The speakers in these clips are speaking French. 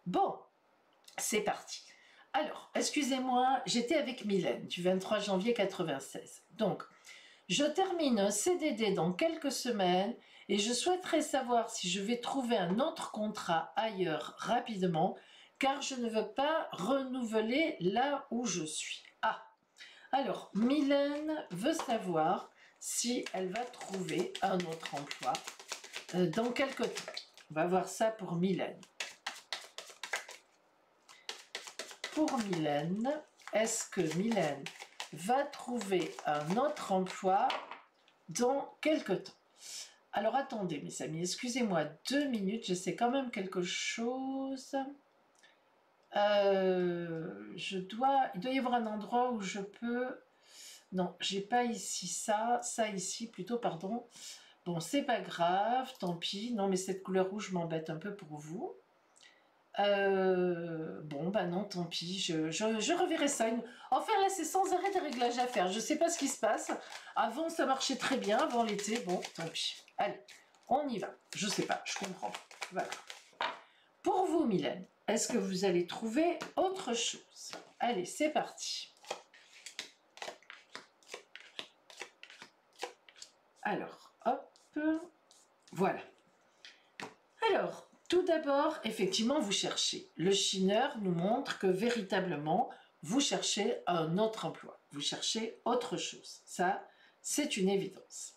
Bon, c'est parti. Alors, excusez-moi, j'étais avec Mylène du 23 janvier 96. Donc, je termine un CDD dans quelques semaines et je souhaiterais savoir si je vais trouver un autre contrat ailleurs rapidement car je ne veux pas renouveler là où je suis. Ah, alors Mylène veut savoir si elle va trouver un autre emploi dans quelques temps. On va voir ça pour Mylène. Pour Mylène, est-ce que Mylène va trouver un autre emploi dans quelques temps? Alors attendez mes amis, excusez-moi 2 minutes, j'essaie quand même quelque chose. Il doit y avoir un endroit où je peux... Non, j'ai pas ici ça ici plutôt, pardon. Bon, c'est pas grave, tant pis. Non, mais cette couleur rouge m'embête un peu pour vous. Bon, bah non, tant pis, je reverrai ça. Enfin, là, c'est sans arrêt des réglages à faire. Je sais pas ce qui se passe. Avant, ça marchait très bien, avant l'été. Bon, tant pis. Allez, on y va. Je sais pas, je comprends. Voilà. Pour vous, Mylène, est-ce que vous allez trouver autre chose? Allez, c'est parti. Alors, hop, voilà. Alors, tout d'abord, effectivement, vous cherchez. Le chineur nous montre que véritablement, vous cherchez un autre emploi. Vous cherchez autre chose. Ça, c'est une évidence.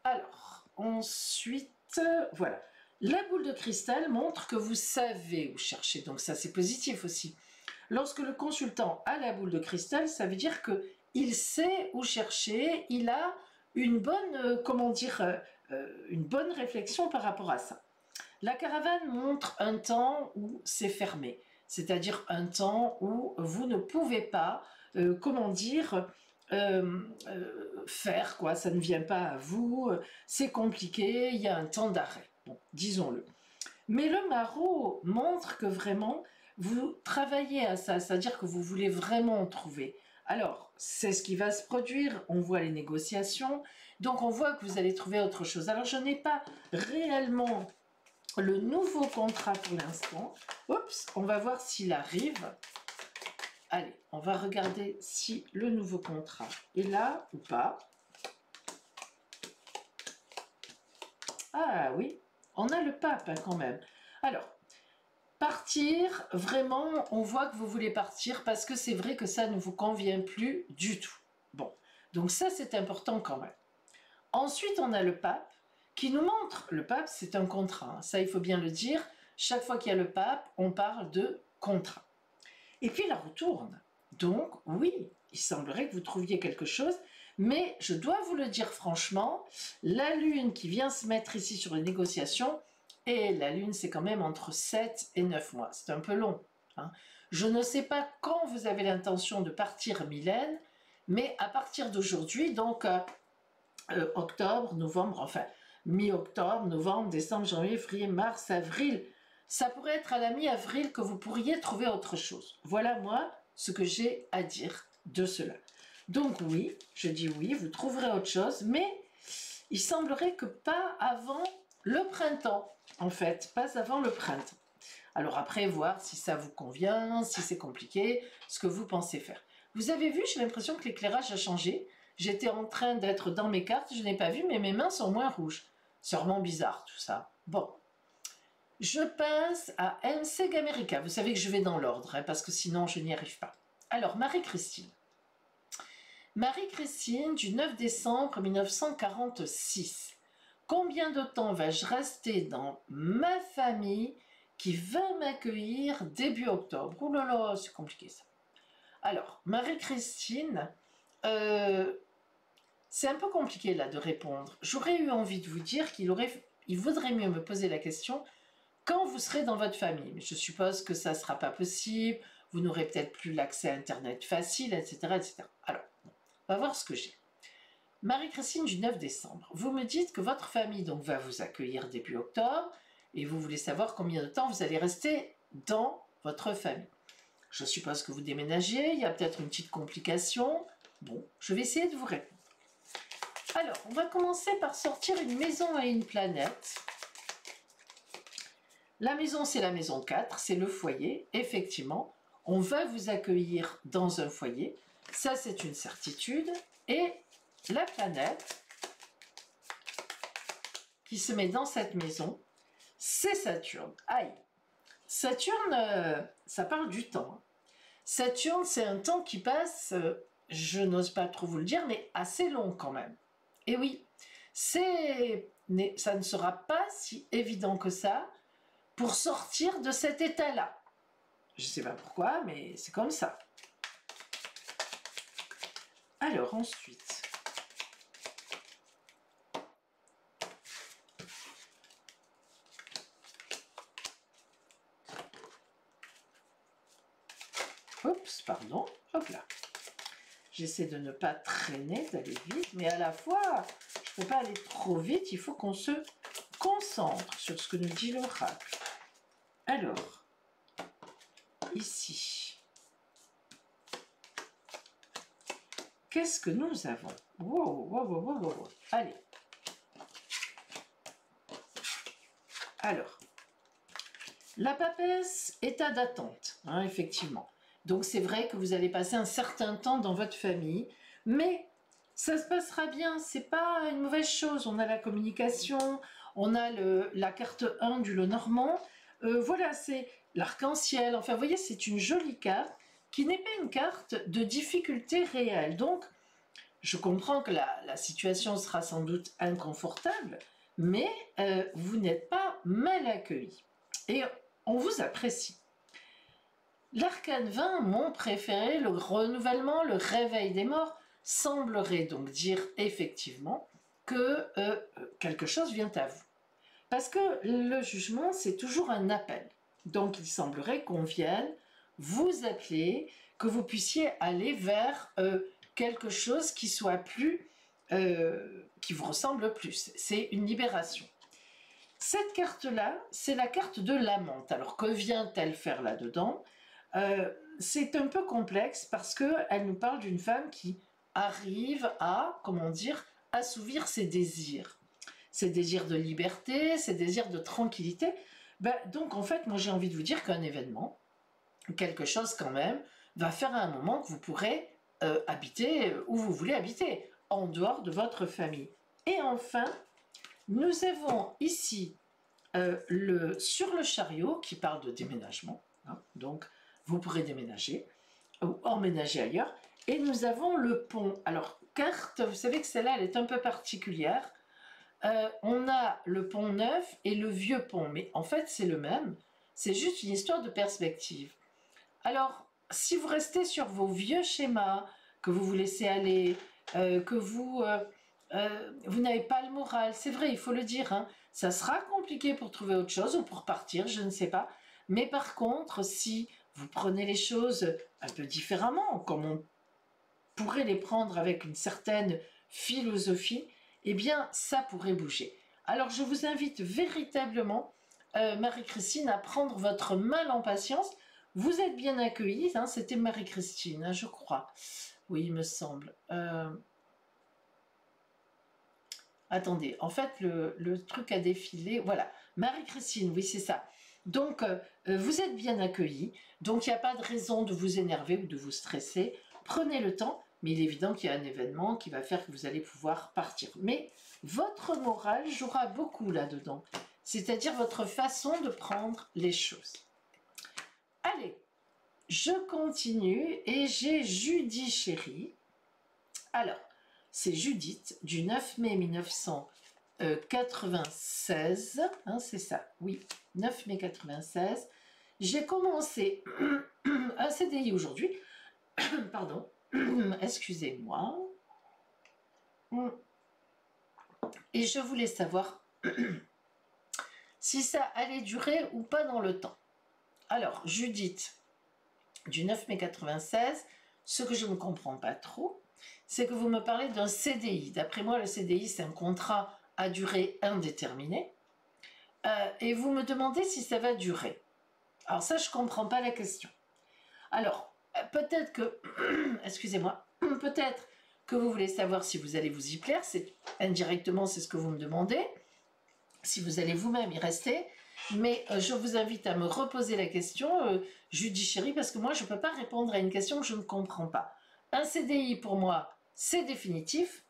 Alors, ensuite, voilà. La boule de cristal montre que vous savez où chercher. Donc ça, c'est positif aussi. Lorsque le consultant a la boule de cristal, ça veut dire qu'il sait où chercher. Il a une bonne, une bonne réflexion par rapport à ça. La caravane montre un temps où c'est fermé, c'est-à-dire un temps où vous ne pouvez pas, faire, quoi, ça ne vient pas à vous, c'est compliqué, il y a un temps d'arrêt, bon, disons-le. Mais le maraud montre que vraiment, vous travaillez à ça, c'est-à-dire que vous voulez vraiment trouver. Alors, c'est ce qui va se produire, on voit les négociations, donc on voit que vous allez trouver autre chose. Alors, je n'ai pas réellement le nouveau contrat pour l'instant. Oups, on va voir s'il arrive. Allez, on va regarder si le nouveau contrat est là ou pas. Ah oui, on a le pape hein, quand même. Alors, partir, vraiment, on voit que vous voulez partir parce que c'est vrai que ça ne vous convient plus du tout. Bon, donc ça c'est important quand même. Ensuite, on a le pape qui nous montre, le pape c'est un contrat, hein, ça il faut bien le dire, chaque fois qu'il y a le pape, on parle de contrat. Et puis la roue tourne, donc oui, il semblerait que vous trouviez quelque chose, mais je dois vous le dire franchement, la lune qui vient se mettre ici sur les négociations, et la lune c'est quand même entre 7 et 9 mois, c'est un peu long. Hein. Je ne sais pas quand vous avez l'intention de partir Mylène, mais à partir d'aujourd'hui, donc octobre, novembre, enfin mi-octobre, novembre, décembre, janvier, février, mars, avril. Ça pourrait être à la mi-avril que vous pourriez trouver autre chose. Voilà moi ce que j'ai à dire de cela. Donc oui, je dis oui, vous trouverez autre chose, mais il semblerait que pas avant le printemps, en fait, pas avant le printemps. Alors après, voir si ça vous convient, si c'est compliqué, ce que vous pensez faire. Vous avez vu, j'ai l'impression que l'éclairage a changé. J'étais en train d'être dans mes cartes, je n'ai pas vu, mais mes mains sont moins rouges. Sûrement bizarre tout ça. Bon. Je passe à MC America. Vous savez que je vais dans l'ordre, hein, parce que sinon je n'y arrive pas. Alors, Marie-Christine. Marie-Christine du 9 décembre 1946. Combien de temps vais-je rester dans ma famille qui va m'accueillir début octobre? Ouh là là, c'est compliqué ça. Alors, Marie-Christine, c'est un peu compliqué là de répondre. J'aurais eu envie de vous dire qu'il vaudrait mieux me poser la question quand vous serez dans votre famille. Mais je suppose que ça ne sera pas possible, vous n'aurez peut-être plus l'accès à Internet facile, etc. etc. Alors, on va voir ce que j'ai. Marie-Christine du 9 décembre, vous me dites que votre famille donc, va vous accueillir début octobre et vous voulez savoir combien de temps vous allez rester dans votre famille. Je suppose que vous déménagez, il y a peut-être une petite complication. Bon, je vais essayer de vous répondre. Alors, on va commencer par sortir une maison et une planète. La maison, c'est la maison 4, c'est le foyer. Effectivement, on va vous accueillir dans un foyer. Ça, c'est une certitude. Et la planète qui se met dans cette maison, c'est Saturne. Aïe! Saturne, ça parle du temps. Saturne, c'est un temps qui passe, je n'ose pas trop vous le dire, mais assez long quand même. Et oui, ça ne sera pas si évident que ça pour sortir de cet état-là. Je ne sais pas pourquoi, mais c'est comme ça. Alors ensuite, oups, pardon, hop là. J'essaie de ne pas traîner, d'aller vite, mais à la fois, je ne peux pas aller trop vite, il faut qu'on se concentre sur ce que nous dit l'oracle. Alors, ici, qu'est-ce que nous avons? Wow, wow, wow, wow, wow. Allez. Alors, la papesse, état d'attente, hein, effectivement. Donc c'est vrai que vous allez passer un certain temps dans votre famille, mais ça se passera bien, c'est pas une mauvaise chose. On a la communication, on a la carte 1 du Lenormand, voilà, c'est l'arc-en-ciel. Enfin, vous voyez, c'est une jolie carte qui n'est pas une carte de difficulté réelle. Donc, je comprends que la situation sera sans doute inconfortable, mais vous n'êtes pas mal accueillis. Et on vous apprécie. L'arcane 20, mon préféré, le renouvellement, le réveil des morts, semblerait donc dire effectivement que quelque chose vient à vous. Parce que le jugement, c'est toujours un appel. Donc il semblerait qu'on vienne vous appeler, que vous puissiez aller vers quelque chose qui soit plus, qui vous ressemble plus. C'est une libération. Cette carte-là, c'est la carte de l'amante. Alors que vient-elle faire là-dedans? C'est un peu complexe parce qu'elle nous parle d'une femme qui arrive à, comment dire, assouvir ses désirs de liberté, ses désirs de tranquillité. Donc en fait, moi j'ai envie de vous dire qu'un événement, quelque chose quand même, va faire à un moment que vous pourrez habiter où vous voulez habiter, en dehors de votre famille. Et enfin, nous avons ici sur le chariot qui parle de déménagement, hein, donc vous pourrez déménager ou emménager ailleurs. Et nous avons le pont. Alors, carte, vous savez que celle-là, elle est un peu particulière. On a le pont neuf et le vieux pont, mais en fait, c'est le même. C'est juste une histoire de perspective. Alors, si vous restez sur vos vieux schémas, que vous vous laissez aller, que vous n'avez pas le moral, c'est vrai, il faut le dire, hein, ça sera compliqué pour trouver autre chose ou pour partir, je ne sais pas. Mais par contre, si vous prenez les choses un peu différemment, comme on pourrait les prendre avec une certaine philosophie, eh bien, ça pourrait bouger. Alors, je vous invite véritablement, Marie-Christine, à prendre votre mal en patience. Vous êtes bien accueillie, hein, c'était Marie-Christine, hein, je crois. Oui, il me semble. Attendez, en fait, le truc a défilé. Voilà, Marie-Christine, oui, c'est ça. Donc, vous êtes bien accueillis, donc il n'y a pas de raison de vous énerver ou de vous stresser. Prenez le temps, mais il est évident qu'il y a un événement qui va faire que vous allez pouvoir partir. Mais votre morale jouera beaucoup là-dedans, c'est-à-dire votre façon de prendre les choses. Allez, je continue et j'ai Judy chérie. Alors, c'est Judith du 9 mai 1996, hein, c'est ça, oui, 9 mai 96. J'ai commencé un CDI aujourd'hui, pardon, excusez-moi, et je voulais savoir si ça allait durer ou pas dans le temps. Alors, Judith, du 9 mai 96, ce que je ne comprends pas trop, c'est que vous me parlez d'un CDI. D'après moi, le CDI, c'est un contrat à durée indéterminée. Et vous me demandez si ça va durer. Alors ça, je ne comprends pas la question. Alors, peut-être que, excusez-moi, peut-être que vous voulez savoir si vous allez vous y plaire. Indirectement, c'est ce que vous me demandez. Si vous allez vous-même y rester. Mais je vous invite à me reposer la question, Judy chérie, parce que moi, je ne peux pas répondre à une question que je ne comprends pas. Un CDI, pour moi, c'est définitif.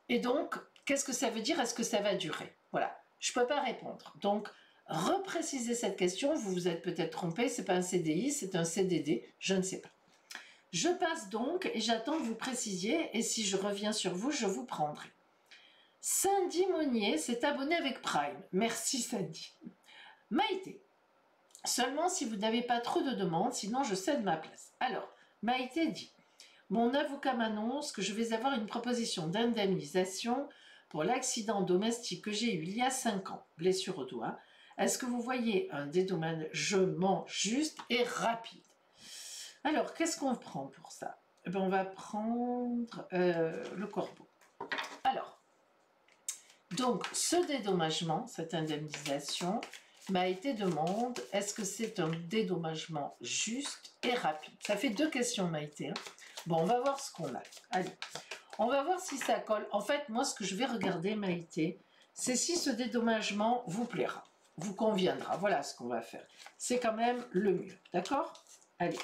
Et donc, qu'est-ce que ça veut dire? Est-ce que ça va durer? Voilà, je ne peux pas répondre. Donc, reprécisez cette question. Vous vous êtes peut-être trompé, ce n'est pas un CDI, c'est un CDD, je ne sais pas. Je passe donc et j'attends que vous précisiez. Et si je reviens sur vous, je vous prendrai. Sandy Monnier s'est abonnée avec Prime. Merci Sandy. Maïté. Seulement si vous n'avez pas trop de demandes, sinon je cède ma place. Alors, Maïté dit, mon avocat m'annonce que je vais avoir une proposition d'indemnisation pour l'accident domestique que j'ai eu il y a 5 ans, blessure au doigt. Est-ce que vous voyez un dédommagement juste et rapide? Alors, qu'est-ce qu'on prend pour ça? Eh bien, on va prendre le corbeau. Alors, donc, ce dédommagement, cette indemnisation, Maïté demande, est-ce que c'est un dédommagement juste et rapide? Ça fait 2 questions, Maïté. Hein. Bon, on va voir ce qu'on a. Allez, on va voir si ça colle. En fait, moi, ce que je vais regarder, Maïté, c'est si ce dédommagement vous plaira, vous conviendra. Voilà ce qu'on va faire. C'est quand même le mieux, d'accord? Allez.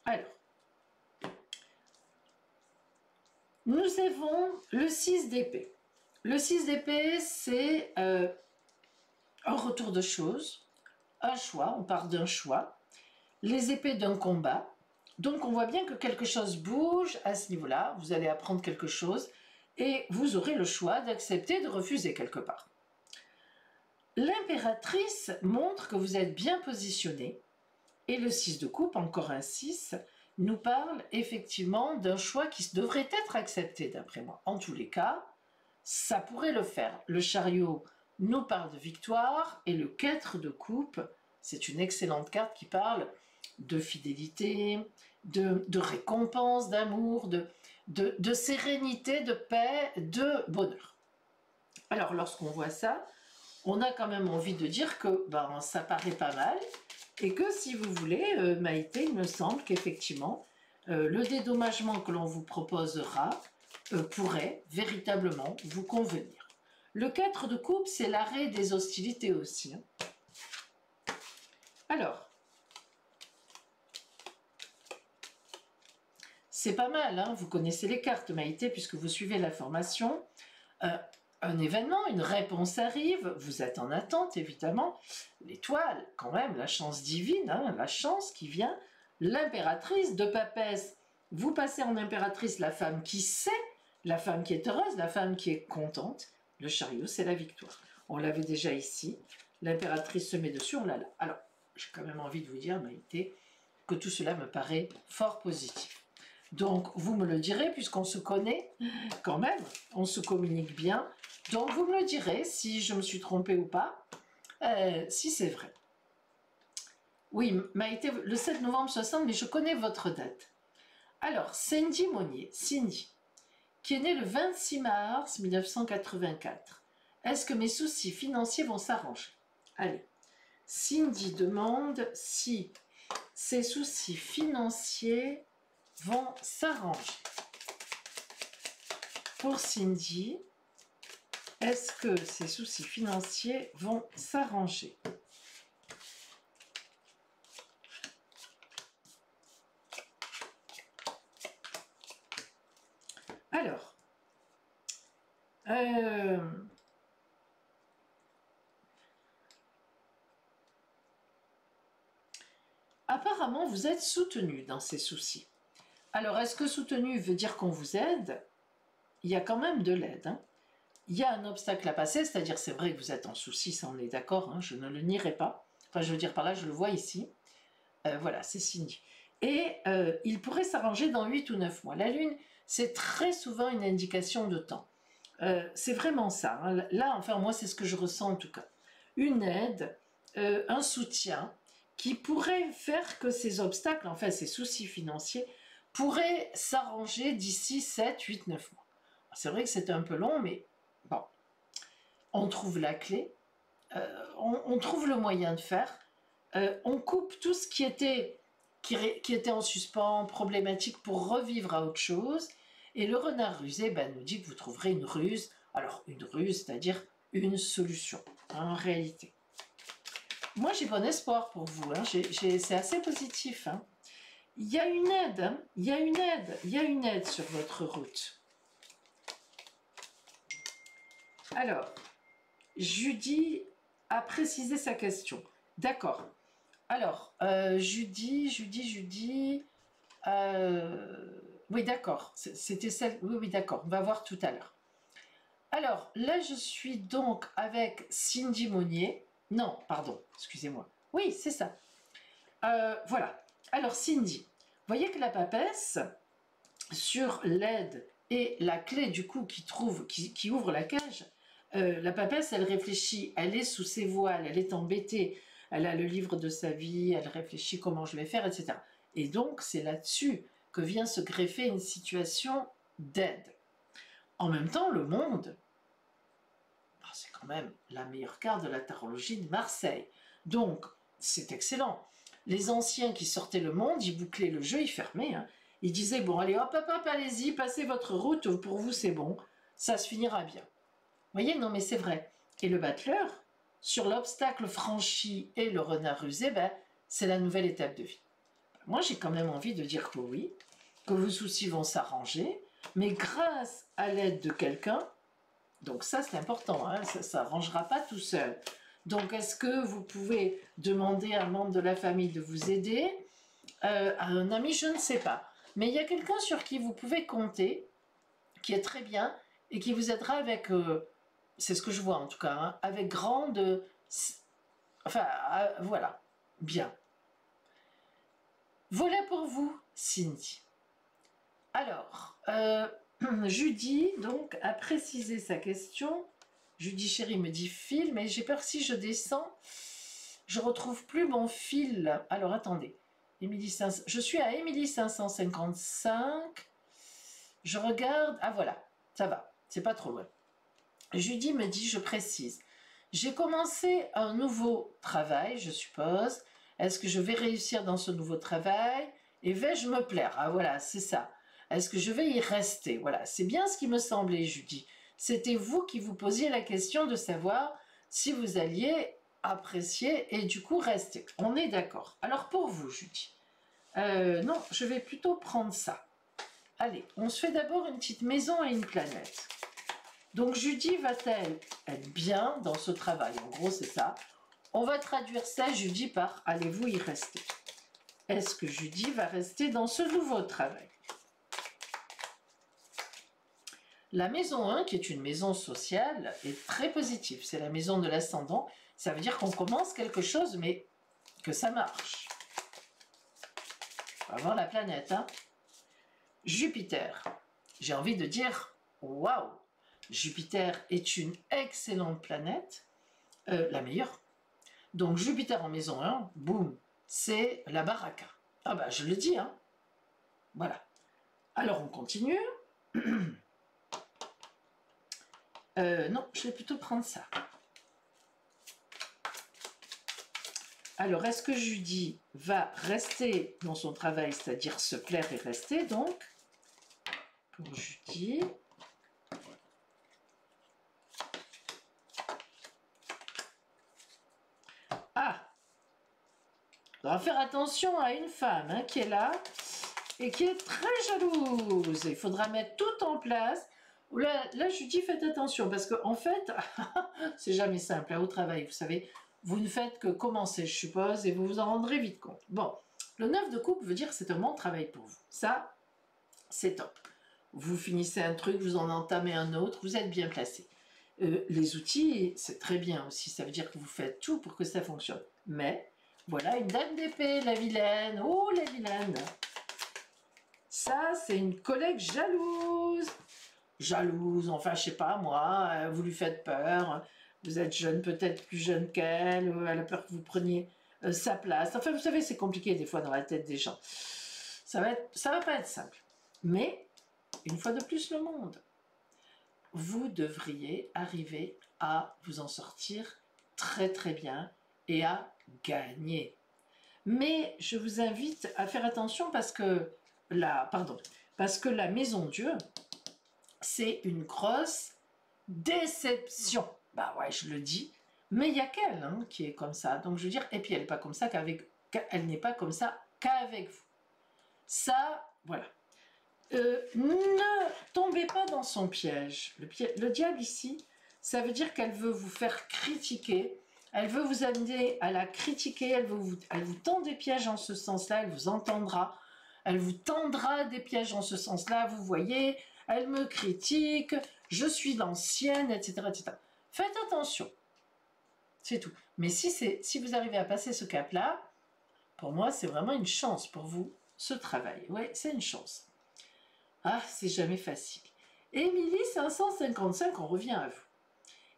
Alors, nous avons le 6 d'épée. Le 6 d'épée, c'est un retour de choses, un choix, on part d'un choix, les épées d'un combat. Donc on voit bien que quelque chose bouge à ce niveau-là, vous allez apprendre quelque chose et vous aurez le choix d'accepter, de refuser quelque part. L'impératrice montre que vous êtes bien positionné et le 6 de coupe, encore un 6, nous parle effectivement d'un choix qui devrait être accepté d'après moi. En tous les cas, ça pourrait le faire. Le chariot nous parle de victoire et le 4 de coupe, c'est une excellente carte qui parle de fidélité, de récompense, d'amour, de sérénité, de paix, de bonheur. Alors lorsqu'on voit ça, on a quand même envie de dire que ben, ça paraît pas mal et que si vous voulez, Maïté, il me semble qu'effectivement, le dédommagement que l'on vous proposera pourrait véritablement vous convenir. Le 4 de coupe, c'est l'arrêt des hostilités aussi. Hein. Alors, c'est pas mal, hein, vous connaissez les cartes, Maïté, puisque vous suivez la formation. Un événement, une réponse arrive, vous êtes en attente, évidemment. L'étoile, quand même, la chance divine, hein, la chance qui vient. L'impératrice de papesse, vous passez en impératrice la femme qui sait, la femme qui est heureuse, la femme qui est contente. Le chariot, c'est la victoire. On l'avait déjà ici. L'impératrice se met dessus, on l'a là. Alors, j'ai quand même envie de vous dire, Maïté, que tout cela me paraît fort positif. Donc, vous me le direz, puisqu'on se connaît quand même, on se communique bien. Donc, vous me le direz si je me suis trompée ou pas, si c'est vrai. Oui, Maïté, le 7 novembre 60, mais je connais votre date. Alors, Sandy Monnier, Cindy, qui est née le 26 mars 1984. Est-ce que mes soucis financiers vont s'arranger? Allez, Cindy demande si ses soucis financiers vont s'arranger. Pour Cindy, est-ce que ses soucis financiers vont s'arranger? Alors, apparemment, vous êtes soutenu dans ces soucis. Alors, est-ce que soutenu veut dire qu'on vous aide? Il y a quand même de l'aide. Hein. Il y a un obstacle à passer, c'est-à-dire c'est vrai que vous êtes en souci, ça on est d'accord, hein, je ne le nierai pas. Enfin, je veux dire par là, je le vois ici. Voilà, c'est Cindy. Et il pourrait s'arranger dans 8 ou 9 mois. La Lune, c'est très souvent une indication de temps. C'est vraiment ça. Hein. Là, enfin, moi, c'est ce que je ressens en tout cas. Une aide, un soutien qui pourrait faire que ces obstacles, enfin ces soucis financiers, pourraient s'arranger d'ici 7, 8, 9 mois. C'est vrai que c'est un peu long, mais bon, on trouve la clé, on trouve le moyen de faire, on coupe tout ce qui était en suspens, problématique pour revivre à autre chose, et le renard rusé nous dit que vous trouverez une ruse Alors, une ruse, c'est-à-dire une solution, en réalité. Moi, j'ai bon espoir pour vous, hein. C'est assez positif. Hein. Il y a une aide, hein. Il y a une aide, il y a une aide sur votre route. Alors, Judy a précisé sa question. D'accord. Alors, Judy. Oui, d'accord. C'était celle. Oui, oui, d'accord. On va voir tout à l'heure. Alors, là, je suis donc avec Cindy Monnier. Non, pardon, excusez-moi. Oui, c'est ça. Voilà. Alors, Cindy, vous voyez que la papesse, sur l'aide et la clé, du coup, qui ouvre la cage, la papesse, elle réfléchit, elle est sous ses voiles, elle est embêtée, elle a le livre de sa vie, elle réfléchit comment je vais faire, etc. Et donc, c'est là-dessus que vient se greffer une situation d'aide. En même temps, le monde, c'est quand même la meilleure carte de la tarologie de Marseille. Donc, c'est excellent. Les anciens qui sortaient le monde, ils bouclaient le jeu, ils fermaient. Hein. Ils disaient, bon, allez, hop, hop, hop, allez-y, passez votre route, pour vous, c'est bon, ça se finira bien. Vous voyez, non, mais c'est vrai. Et le battleur, sur l'obstacle franchi et le renard rusé, ben, c'est la nouvelle étape de vie. Moi, j'ai quand même envie de dire que oui, que vos soucis vont s'arranger, mais grâce à l'aide de quelqu'un, donc ça c'est important, hein, ça ne s'arrangera pas tout seul. Donc est-ce que vous pouvez demander à un membre de la famille de vous aider, à un ami, je ne sais pas. Mais il y a quelqu'un sur qui vous pouvez compter, qui est très bien, et qui vous aidera avec, c'est ce que je vois en tout cas, hein, avec grande... Enfin, voilà, bien. Voilà pour vous, Cindy. Alors, Judy, donc, a précisé sa question. Judy chérie me dit fil, mais j'ai peur si je descends, je retrouve plus mon fil. Alors, attendez. Je suis à Émilie 555. Je regarde. Ah, voilà, ça va, c'est pas trop loin. Judy me dit, je précise. J'ai commencé un nouveau travail, je suppose. Est-ce que je vais réussir dans ce nouveau travail? Et vais-je me plaire? Ah, voilà, c'est ça. Est-ce que je vais y rester? Voilà, c'est bien ce qui me semblait, Judy. C'était vous qui vous posiez la question de savoir si vous alliez apprécier et du coup rester. On est d'accord. Alors pour vous, Judy, non, je vais plutôt prendre ça. Allez, on se fait d'abord une petite maison et une planète. Donc Judy va-t-elle être bien dans ce travail? En gros, c'est ça. On va traduire ça, Judy, par « allez-vous y rester ?» Est-ce que Judy va rester dans ce nouveau travail? La maison 1, qui est une maison sociale, est très positive. C'est la maison de l'ascendant. Ça veut dire qu'on commence quelque chose, mais que ça marche. On va voir la planète. Hein. Jupiter. J'ai envie de dire « waouh !» Jupiter est une excellente planète, la meilleure. Donc Jupiter en maison 1, boum, c'est la baraka. Ah bah je le dis, hein. Voilà. Alors on continue. Non, je vais plutôt prendre ça. Alors, est-ce que Judy va rester dans son travail, c'est-à-dire se plaire et rester, donc, pour Judy. Ah, on va faire attention à une femme hein, qui est là et qui est très jalouse. Il faudra mettre tout en place. Là, Judy, faites attention parce qu'en fait, c'est jamais simple hein, au travail, vous savez. Vous ne faites que commencer, je suppose, et vous vous en rendrez vite compte. Bon, le 9 de coupe veut dire que c'est un bon travail pour vous. Ça, c'est top. Vous finissez un truc, vous en entamez un autre, vous êtes bien placé. Les outils, c'est très bien aussi. Ça veut dire que vous faites tout pour que ça fonctionne. Mais, voilà une dame d'épée, la vilaine. Oh, la vilaine. Ça, c'est une collègue jalouse. Jalouse, enfin, je sais pas, moi, vous lui faites peur. Vous êtes jeune, peut-être plus jeune qu'elle. Elle a peur que vous preniez sa place. Enfin, vous savez, c'est compliqué des fois dans la tête des gens. Ça va pas être simple. Mais, une fois de plus, le monde. Vous devriez arriver à vous en sortir très très bien et à gagner. Mais je vous invite à faire attention parce que la maison Dieu, c'est une grosse déception. Bah ouais, je le dis, mais il y a qu'elle hein, qui est comme ça. Donc je veux dire, et puis elle n'est pas comme ça elle n'est pas comme ça qu'avec vous. Ça, voilà. Ne tombez pas dans son piège. Le diable ici, ça veut dire qu'elle veut vous faire critiquer, elle veut vous amener à la critiquer, elle vous tend des pièges en ce sens-là, elle vous entendra, elle vous tendra des pièges en ce sens-là, vous voyez, elle me critique, je suis l'ancienne, etc., etc. Faites attention, c'est tout. Mais si vous arrivez à passer ce cap-là, pour moi, c'est vraiment une chance pour vous, ce travail. Oui, c'est une chance. Ah, c'est jamais facile. Émilie 555, on revient à vous.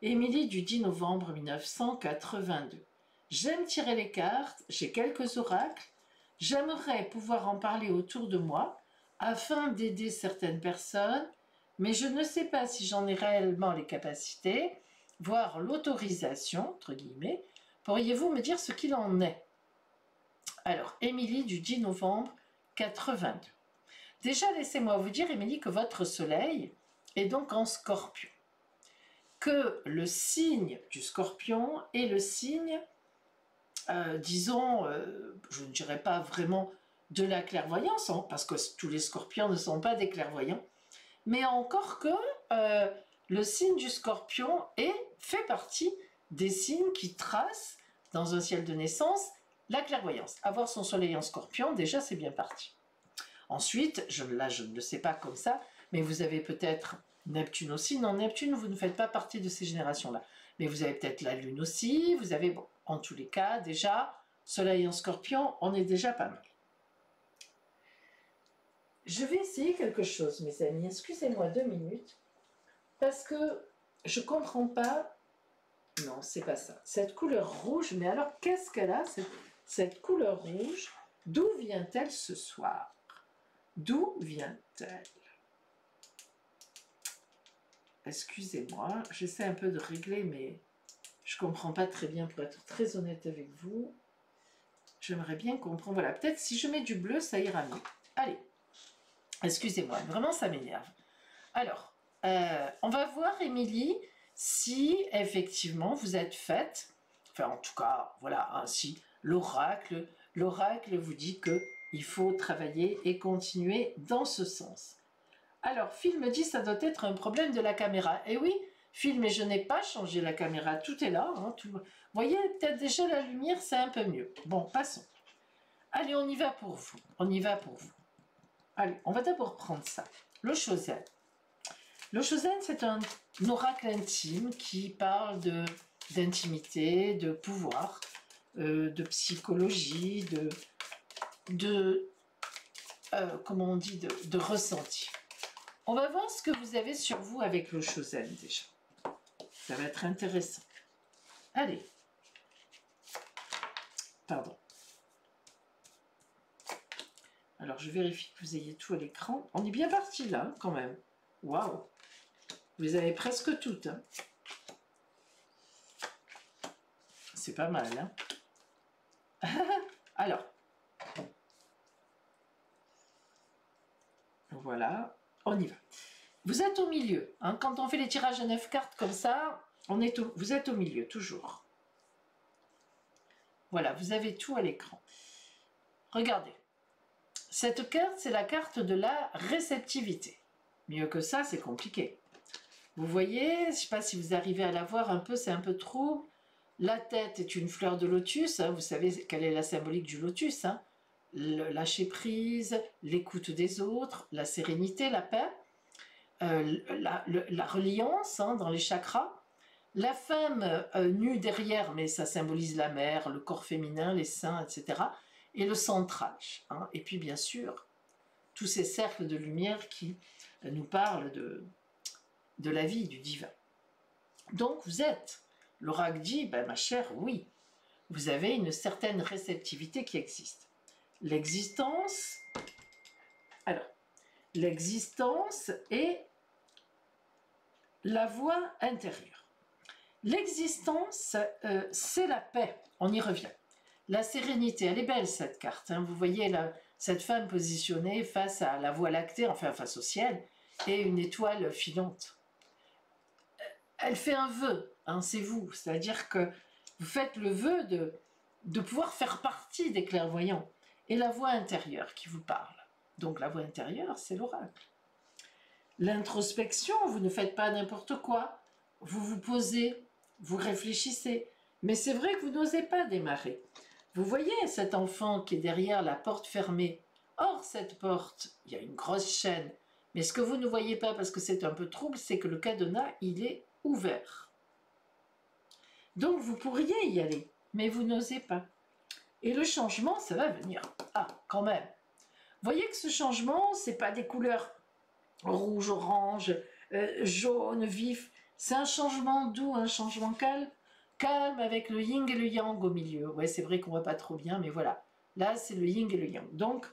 Émilie du 10 novembre 1982. J'aime tirer les cartes, j'ai quelques oracles. J'aimerais pouvoir en parler autour de moi afin d'aider certaines personnes, mais je ne sais pas si j'en ai réellement les capacités, voire l'autorisation, entre guillemets. Pourriez-vous me dire ce qu'il en est? Alors, Émilie du 10 novembre 82. Déjà, laissez-moi vous dire, Émilie, que votre soleil est donc en Scorpion. Que le signe du Scorpion est le signe, disons, je ne dirais pas vraiment de la clairvoyance, hein, parce que tous les Scorpions ne sont pas des clairvoyants, mais encore que le signe du Scorpion fait partie des signes qui tracent dans un ciel de naissance la clairvoyance. Avoir son soleil en Scorpion, déjà, c'est bien parti. Ensuite, là je ne le sais pas comme ça, mais vous avez peut-être Neptune aussi. Non, Neptune, vous ne faites pas partie de ces générations-là. Mais vous avez peut-être la Lune aussi, vous avez, bon, en tous les cas, déjà, Soleil en Scorpion, on est déjà pas mal. Je vais essayer quelque chose, mes amis. Excusez-moi 2 minutes, parce que je ne comprends pas. Non, c'est pas ça. Cette couleur rouge, mais alors qu'est-ce qu'elle a, cette couleur rouge? D'où vient-elle ce soir? D'où vient-elle? Excusez-moi, j'essaie un peu de régler, mais je ne comprends pas très bien, pour être très honnête avec vous. J'aimerais bien comprendre. Voilà, peut-être si je mets du bleu, ça ira mieux. Allez, excusez-moi, vraiment ça m'énerve. Alors, on va voir, Émilie, si effectivement vous êtes faite, enfin en tout cas, voilà, hein, si l'oracle vous dit que il faut travailler et continuer dans ce sens. Alors, Phil me dit ça doit être un problème de la caméra. Eh oui, Phil, mais je n'ai pas changé la caméra, tout est là. Hein, tout... Vous voyez, peut-être déjà la lumière, c'est un peu mieux. Bon, passons. Allez, on y va pour vous. On y va pour vous. Allez, on va d'abord prendre ça. Le Chosen. Le Chosen, c'est un oracle intime qui parle d'intimité, de pouvoir, de psychologie, comment on dit, de ressenti. On va voir ce que vous avez sur vous avec le Chosen déjà. Ça va être intéressant. Allez. Pardon. Alors je vérifie que vous ayez tout à l'écran. On est bien parti là quand même. Waouh. Vous avez presque toutes. Hein. C'est pas mal. Hein. Alors. Voilà. On y va. Vous êtes au milieu. Hein. Quand on fait les tirages à 9 cartes comme ça, vous êtes au milieu, toujours. Voilà, vous avez tout à l'écran. Regardez. Cette carte, c'est la carte de la réceptivité. Mieux que ça, c'est compliqué. Vous voyez, je ne sais pas si vous arrivez à la voir un peu, c'est un peu trouble. La tête est une fleur de lotus. Hein. Vous savez quelle est la symbolique du lotus. Hein. Le lâcher prise, l'écoute des autres, la sérénité, la paix. La reliance hein, dans les chakras, la femme nue derrière, mais ça symbolise la mère, le corps féminin, les seins, etc. Et le centrage. Hein, et puis bien sûr, tous ces cercles de lumière qui nous parlent de la vie, du divin. Donc vous êtes, l'oracle dit, ben, ma chère, oui, vous avez une certaine réceptivité qui existe. L'existence, alors, l'existence est la voie intérieure. L'existence, c'est la paix. On y revient. La sérénité, elle est belle cette carte. Hein. Vous voyez cette femme positionnée face à la voie lactée, enfin face au ciel, et une étoile filante. elle fait un vœu, hein, c'est vous. C'est-à-dire que vous faites le vœu de pouvoir faire partie des clairvoyants. Et la voix intérieure qui vous parle. Donc la voix intérieure, c'est l'oracle. L'introspection, vous ne faites pas n'importe quoi. Vous vous posez, vous réfléchissez. Mais c'est vrai que vous n'osez pas démarrer. Vous voyez cet enfant qui est derrière la porte fermée. Or, cette porte, il y a une grosse chaîne. Mais ce que vous ne voyez pas, parce que c'est un peu trouble, c'est que le cadenas, il est ouvert. Donc, vous pourriez y aller, mais vous n'osez pas. Et le changement, ça va venir. Ah, quand même. Vous voyez que ce changement, ce n'est pas des couleurs rouge, orange, jaune, vif. C'est un changement doux, un changement calme. Calme avec le yin et le yang au milieu. Ouais, c'est vrai qu'on ne voit pas trop bien, mais voilà. Là, c'est le yin et le yang. Donc,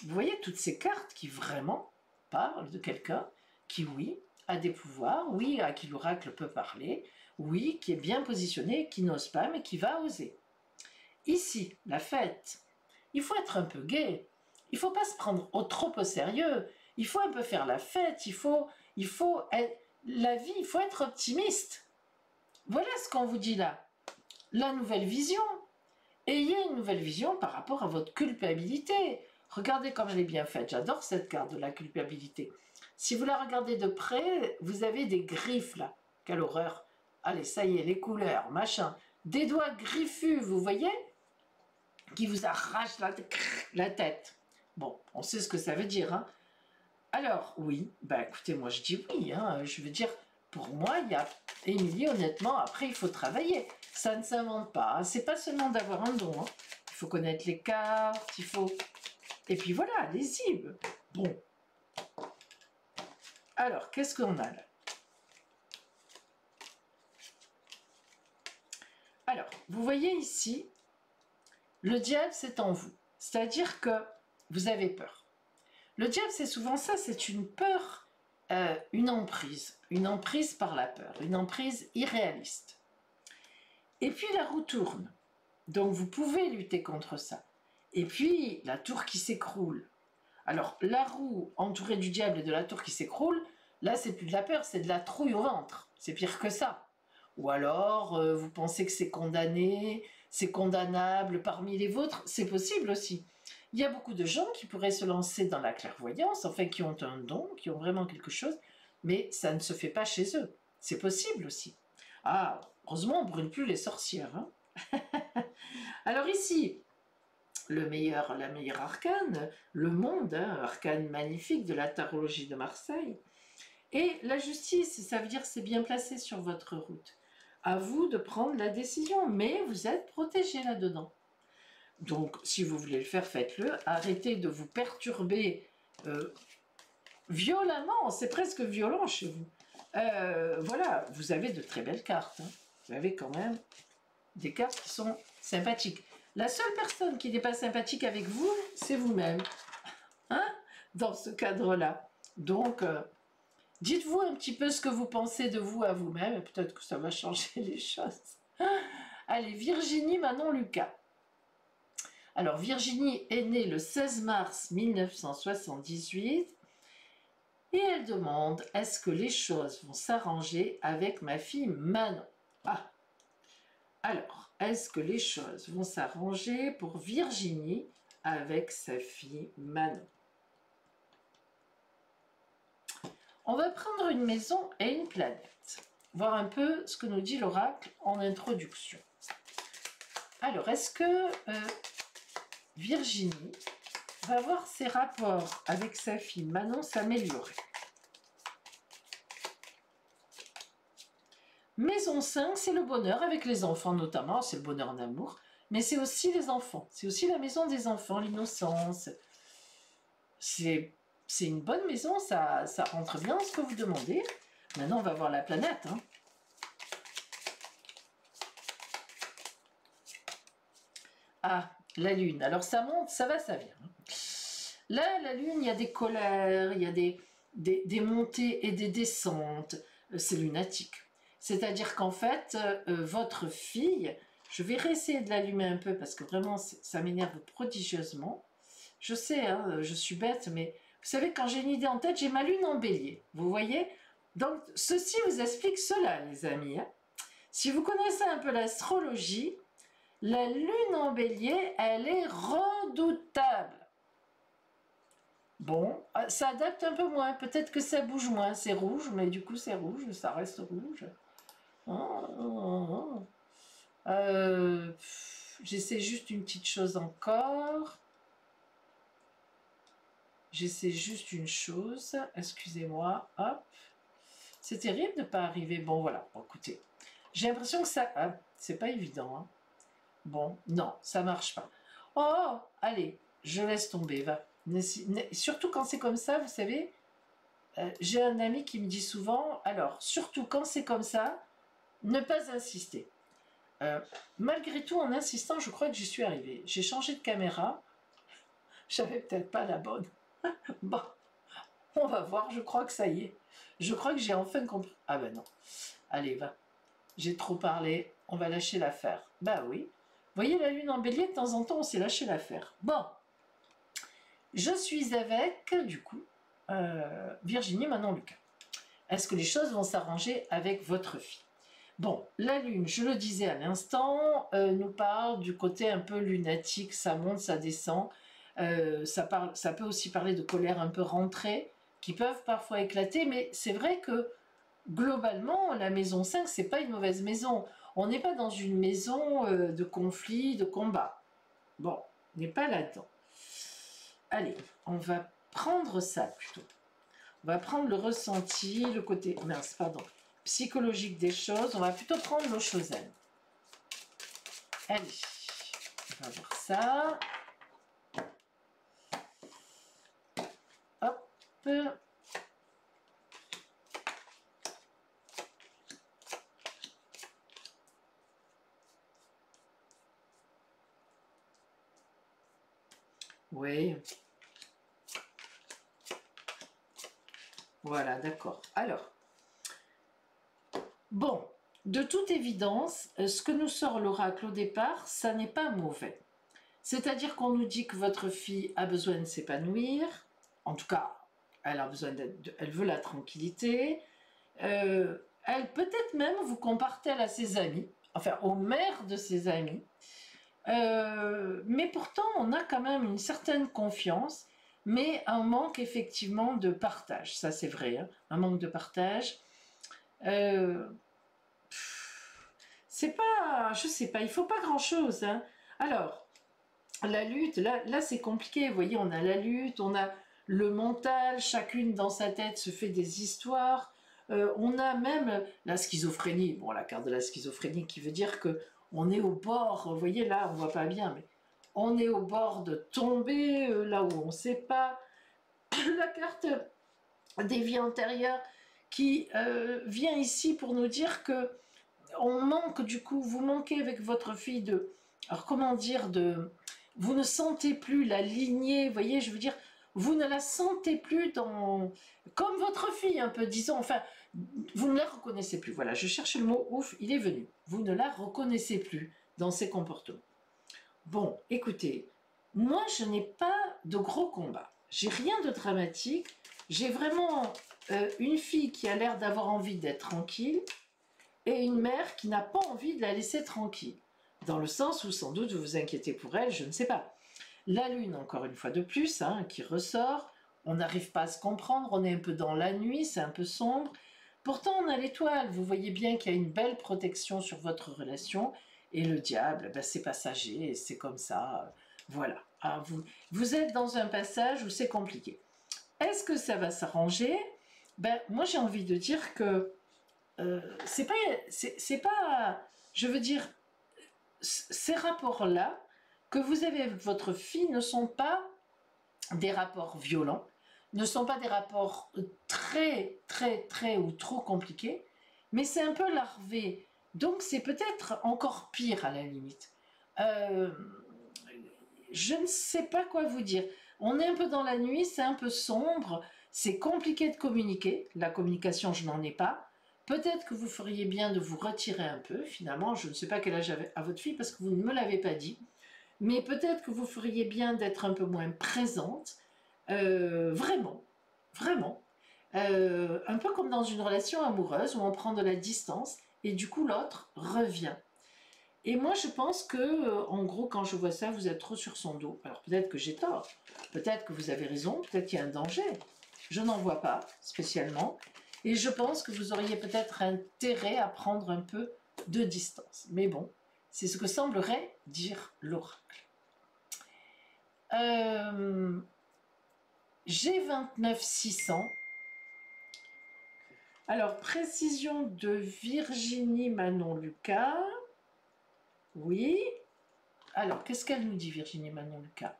vous voyez toutes ces cartes qui vraiment parlent de quelqu'un qui, oui, a des pouvoirs, oui, à qui l'oracle peut parler, oui, qui est bien positionné, qui n'ose pas, mais qui va oser. Ici, la fête, il faut être un peu gai, il ne faut pas se prendre trop au sérieux, il faut un peu faire la fête, il faut être, la vie, il faut être optimiste. Voilà ce qu'on vous dit là, la nouvelle vision. Ayez une nouvelle vision par rapport à votre culpabilité. Regardez comme elle est bien faite, j'adore cette carte de la culpabilité. Si vous la regardez de près, vous avez des griffes là, quelle horreur. Allez, ça y est, les couleurs, machin. Des doigts griffus, vous voyez, qui vous arrachent la tête. Bon, on sait ce que ça veut dire. Hein. Alors, oui, bah écoutez, moi je dis oui. Hein, je veux dire, pour moi, il y a Émilie, honnêtement, après il faut travailler. Ça ne s'invente pas. Hein. C'est pas seulement d'avoir un don. Hein. Il faut connaître les cartes, il faut... Et puis voilà, allez-y. Bon. Alors, qu'est-ce qu'on a là? Alors, vous voyez ici, le diable, c'est en vous. C'est-à-dire que vous avez peur. Le diable, c'est souvent ça, c'est une peur, une emprise par la peur, une emprise irréaliste. Et puis la roue tourne, donc vous pouvez lutter contre ça. Et puis la tour qui s'écroule. Alors la roue entourée du diable et de la tour qui s'écroule, là c'est plus de la peur, c'est de la trouille au ventre, c'est pire que ça. Ou alors vous pensez que c'est condamné, c'est condamnable parmi les vôtres, c'est possible aussi. Il y a beaucoup de gens qui pourraient se lancer dans la clairvoyance, enfin qui ont un don, qui ont vraiment quelque chose, mais ça ne se fait pas chez eux. C'est possible aussi. Ah, heureusement on ne brûle plus les sorcières. Hein. Alors ici, la meilleure arcane, le monde, hein, arcane magnifique de la tarologie de Marseille. Et la justice, ça veut dire c'est bien placé sur votre route. À vous de prendre la décision, mais vous êtes protégé là-dedans. Donc, si vous voulez le faire, faites-le. Arrêtez de vous perturber violemment. C'est presque violent chez vous. Voilà, vous avez de très belles cartes. Hein. Vous avez quand même des cartes qui sont sympathiques. La seule personne qui n'est pas sympathique avec vous, c'est vous-même. Hein, dans ce cadre-là. Donc, dites-vous un petit peu ce que vous pensez de vous à vous-même. Et peut-être que ça va changer les choses. Allez, Virginie Manon Lucas. Alors, Virginie est née le 16 mars 1978 et elle demande « Est-ce que les choses vont s'arranger avec ma fille Manon ?» Ah. Alors, est-ce que les choses vont s'arranger pour Virginie avec sa fille Manon? On va prendre une maison et une planète. Voir un peu ce que nous dit l'oracle en introduction. Alors, est-ce que Virginie va voir ses rapports avec sa fille Manon s'améliorer? Maison 5, c'est le bonheur avec les enfants notamment, c'est le bonheur en amour, mais c'est aussi les enfants, c'est aussi la maison des enfants, l'innocence. C'est une bonne maison, ça rentre bien ce que vous demandez. Maintenant, on va voir la planète. Hein. Ah, la lune. Alors ça monte, ça va, ça vient. Là, la lune, il y a des colères, il y a des montées et des descentes. C'est lunatique. C'est-à-dire qu'en fait, votre fille, je vais réessayer de l'allumer un peu parce que vraiment, ça m'énerve prodigieusement. Je sais, hein, je suis bête, mais vous savez, quand j'ai une idée en tête, j'ai ma lune en bélier. Vous voyez? Donc, ceci vous explique cela, les amis. Hein. Si vous connaissez un peu l'astrologie, la lune en bélier, elle est redoutable. Bon, ça adapte un peu moins, peut-être que ça bouge moins, c'est rouge, mais du coup c'est rouge, ça reste rouge. J'essaie juste une petite chose encore. J'essaie juste une chose, excusez-moi, hop. C'est terrible de ne pas arriver, bon voilà, bon, écoutez. J'ai l'impression que ça, c'est pas évident. Hein. Bon, non, ça marche pas. Oh, allez, je laisse tomber, va. Surtout quand c'est comme ça, vous savez, j'ai un ami qui me dit souvent, alors, surtout quand c'est comme ça, ne pas insister. Malgré tout, en insistant, je crois que j'y suis arrivée. J'ai changé de caméra, j'avais peut-être pas la bonne. Bon, on va voir, je crois que ça y est. Je crois que j'ai enfin compris. Ah ben non, allez, va. J'ai trop parlé, on va lâcher l'affaire. Bah oui. Vous voyez la lune en bélier, de temps en temps, on s'est lâché l'affaire. Bon, je suis avec, du coup, Virginie, Manon, Lucas. Est-ce que les choses vont s'arranger avec votre fille? Bon, la lune, je le disais à l'instant, nous parle du côté un peu lunatique, ça monte, ça descend. Ça peut aussi parler de colère un peu rentrée, qui peuvent parfois éclater, mais c'est vrai que globalement, la maison 5, c'est pas une mauvaise maison. On n'est pas dans une maison de conflit, de combat. Bon, on n'est pas là-dedans. Allez, on va prendre ça plutôt. On va prendre le ressenti, le côté psychologique des choses. On va plutôt prendre nos choses. Allez, on va voir ça. Hop. Oui. Voilà, d'accord. Alors, bon, de toute évidence, ce que nous sort l'oracle au départ, ça n'est pas mauvais. C'est-à-dire qu'on nous dit que votre fille a besoin de s'épanouir, en tout cas, elle a besoin elle veut la tranquillité, elle peut-être même vous compare-t-elle à ses amis, enfin aux mères de ses amis, mais pourtant on a quand même une certaine confiance, mais un manque effectivement de partage, ça c'est vrai, hein, un manque de partage. C'est pas, je sais pas, il faut pas grand-chose. Hein. Alors, la lutte, là c'est compliqué, vous voyez, on a la lutte, on a le mental, chacune dans sa tête se fait des histoires, on a même la schizophrénie, bon la carte de la schizophrénie qui veut dire que on est au bord, vous voyez là on voit pas bien, mais on est au bord de tomber, là où on sait pas, la carte des vies antérieures qui vient ici pour nous dire que on manque du coup, vous manquez avec votre fille de, alors comment dire, vous ne sentez plus la lignée, vous voyez, je veux dire, vous ne la sentez plus dans, comme votre fille un peu, disons, enfin, vous ne la reconnaissez plus, voilà, je cherche le mot, ouf, il est venu, vous ne la reconnaissez plus dans ses comportements. Bon, écoutez, moi je n'ai pas de gros combats, j'ai rien de dramatique, j'ai vraiment une fille qui a l'air d'avoir envie d'être tranquille, et une mère qui n'a pas envie de la laisser tranquille. Dans le sens où sans doute vous vous inquiétez pour elle, je ne sais pas. La lune, encore une fois de plus, hein, qui ressort, on n'arrive pas à se comprendre, on est un peu dans la nuit, c'est un peu sombre. Pourtant, on a l'étoile, vous voyez bien qu'il y a une belle protection sur votre relation, et le diable, ben, c'est passager, c'est comme ça, voilà. Ah, vous êtes dans un passage où c'est compliqué. Est-ce que ça va s'arranger? Ben, moi j'ai envie de dire que c'est pas, je veux dire, ces rapports-là que vous avez avec votre fille ne sont pas des rapports violents, ne sont pas des rapports très, très, très ou trop compliqués, mais c'est un peu larvé. Donc c'est peut-être encore pire à la limite. Je ne sais pas quoi vous dire. On est un peu dans la nuit, c'est un peu sombre, c'est compliqué de communiquer. La communication, je n'en ai pas. Peut-être que vous feriez bien de vous retirer un peu, finalement, je ne sais pas quel âge a votre fille parce que vous ne me l'avez pas dit, mais peut-être que vous feriez bien d'être un peu moins présente, vraiment, vraiment. un peu comme dans une relation amoureuse où on prend de la distance et du coup l'autre revient. Et moi je pense que, en gros, quand je vois ça, vous êtes trop sur son dos. Alors peut-être que j'ai tort, peut-être que vous avez raison, peut-être qu'il y a un danger. Je n'en vois pas spécialement. Et je pense que vous auriez peut-être intérêt à prendre un peu de distance. Mais bon, c'est ce que semblerait dire l'oracle. G29 600. Alors, précision de Virginie Manon Lucas. Oui. Alors, qu'est-ce qu'elle nous dit, Virginie Manon Lucas?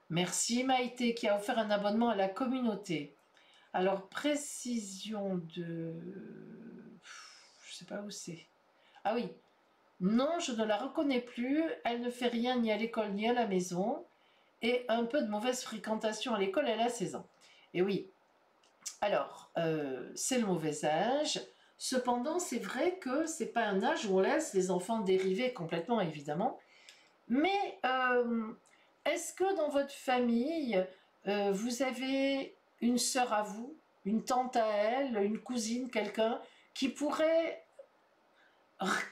Merci Maïté qui a offert un abonnement à la communauté. Alors, précision de... Je sais pas où c'est. Ah oui. Non, je ne la reconnais plus. Elle ne fait rien ni à l'école ni à la maison. Et un peu de mauvaise fréquentation à l'école, elle a 16 ans. Et oui. Alors, c'est le mauvais âge. Cependant, c'est vrai que c'est pas un âge où on laisse les enfants dériver complètement, évidemment. Mais est-ce que dans votre famille, vous avez une sœur à vous, une tante à elle, une cousine, quelqu'un qui pourrait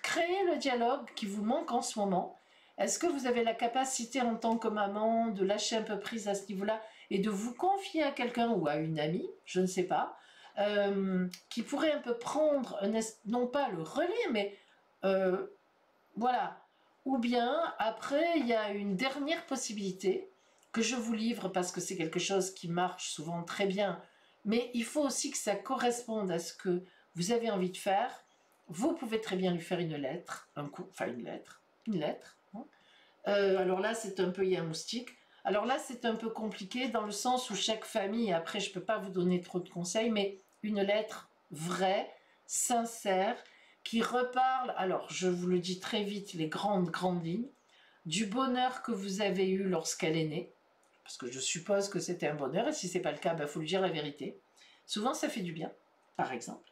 créer le dialogue qui vous manque en ce moment? Est-ce que vous avez la capacité en tant que maman de lâcher un peu prise à ce niveau-là et de vous confier à quelqu'un ou à une amie, je ne sais pas, qui pourrait un peu prendre, non pas le relais, mais voilà. Ou bien, après, il y a une dernière possibilité que je vous livre parce que c'est quelque chose qui marche souvent très bien, mais il faut aussi que ça corresponde à ce que vous avez envie de faire. Vous pouvez très bien lui faire une lettre, une lettre. Hein. Alors là, c'est un peu, il y a un moustique. Alors là, c'est un peu compliqué dans le sens où chaque famille, après, je ne peux pas vous donner trop de conseils, mais une lettre vraie, sincère, qui reparle, alors je vous le dis très vite, les grandes lignes, du bonheur que vous avez eu lorsqu'elle est née, parce que je suppose que c'était un bonheur, et si ce n'est pas le cas, il faut lui dire la vérité. Souvent, ça fait du bien, par exemple.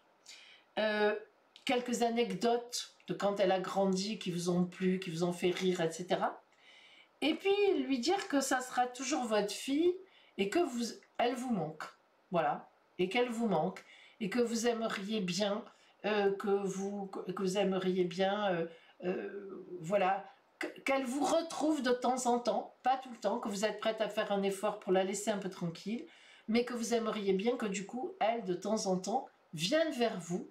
Quelques anecdotes de quand elle a grandi, qui vous ont plu, qui vous ont fait rire, etc. Et puis, lui dire que ça sera toujours votre fille, et que elle vous manque. Voilà. Et qu'elle vous manque, et que vous aimeriez bien que vous aimeriez bien, voilà, qu'elle vous retrouve de temps en temps, pas tout le temps, que vous êtes prête à faire un effort pour la laisser un peu tranquille, mais que vous aimeriez bien que du coup, elle, de temps en temps, vienne vers vous,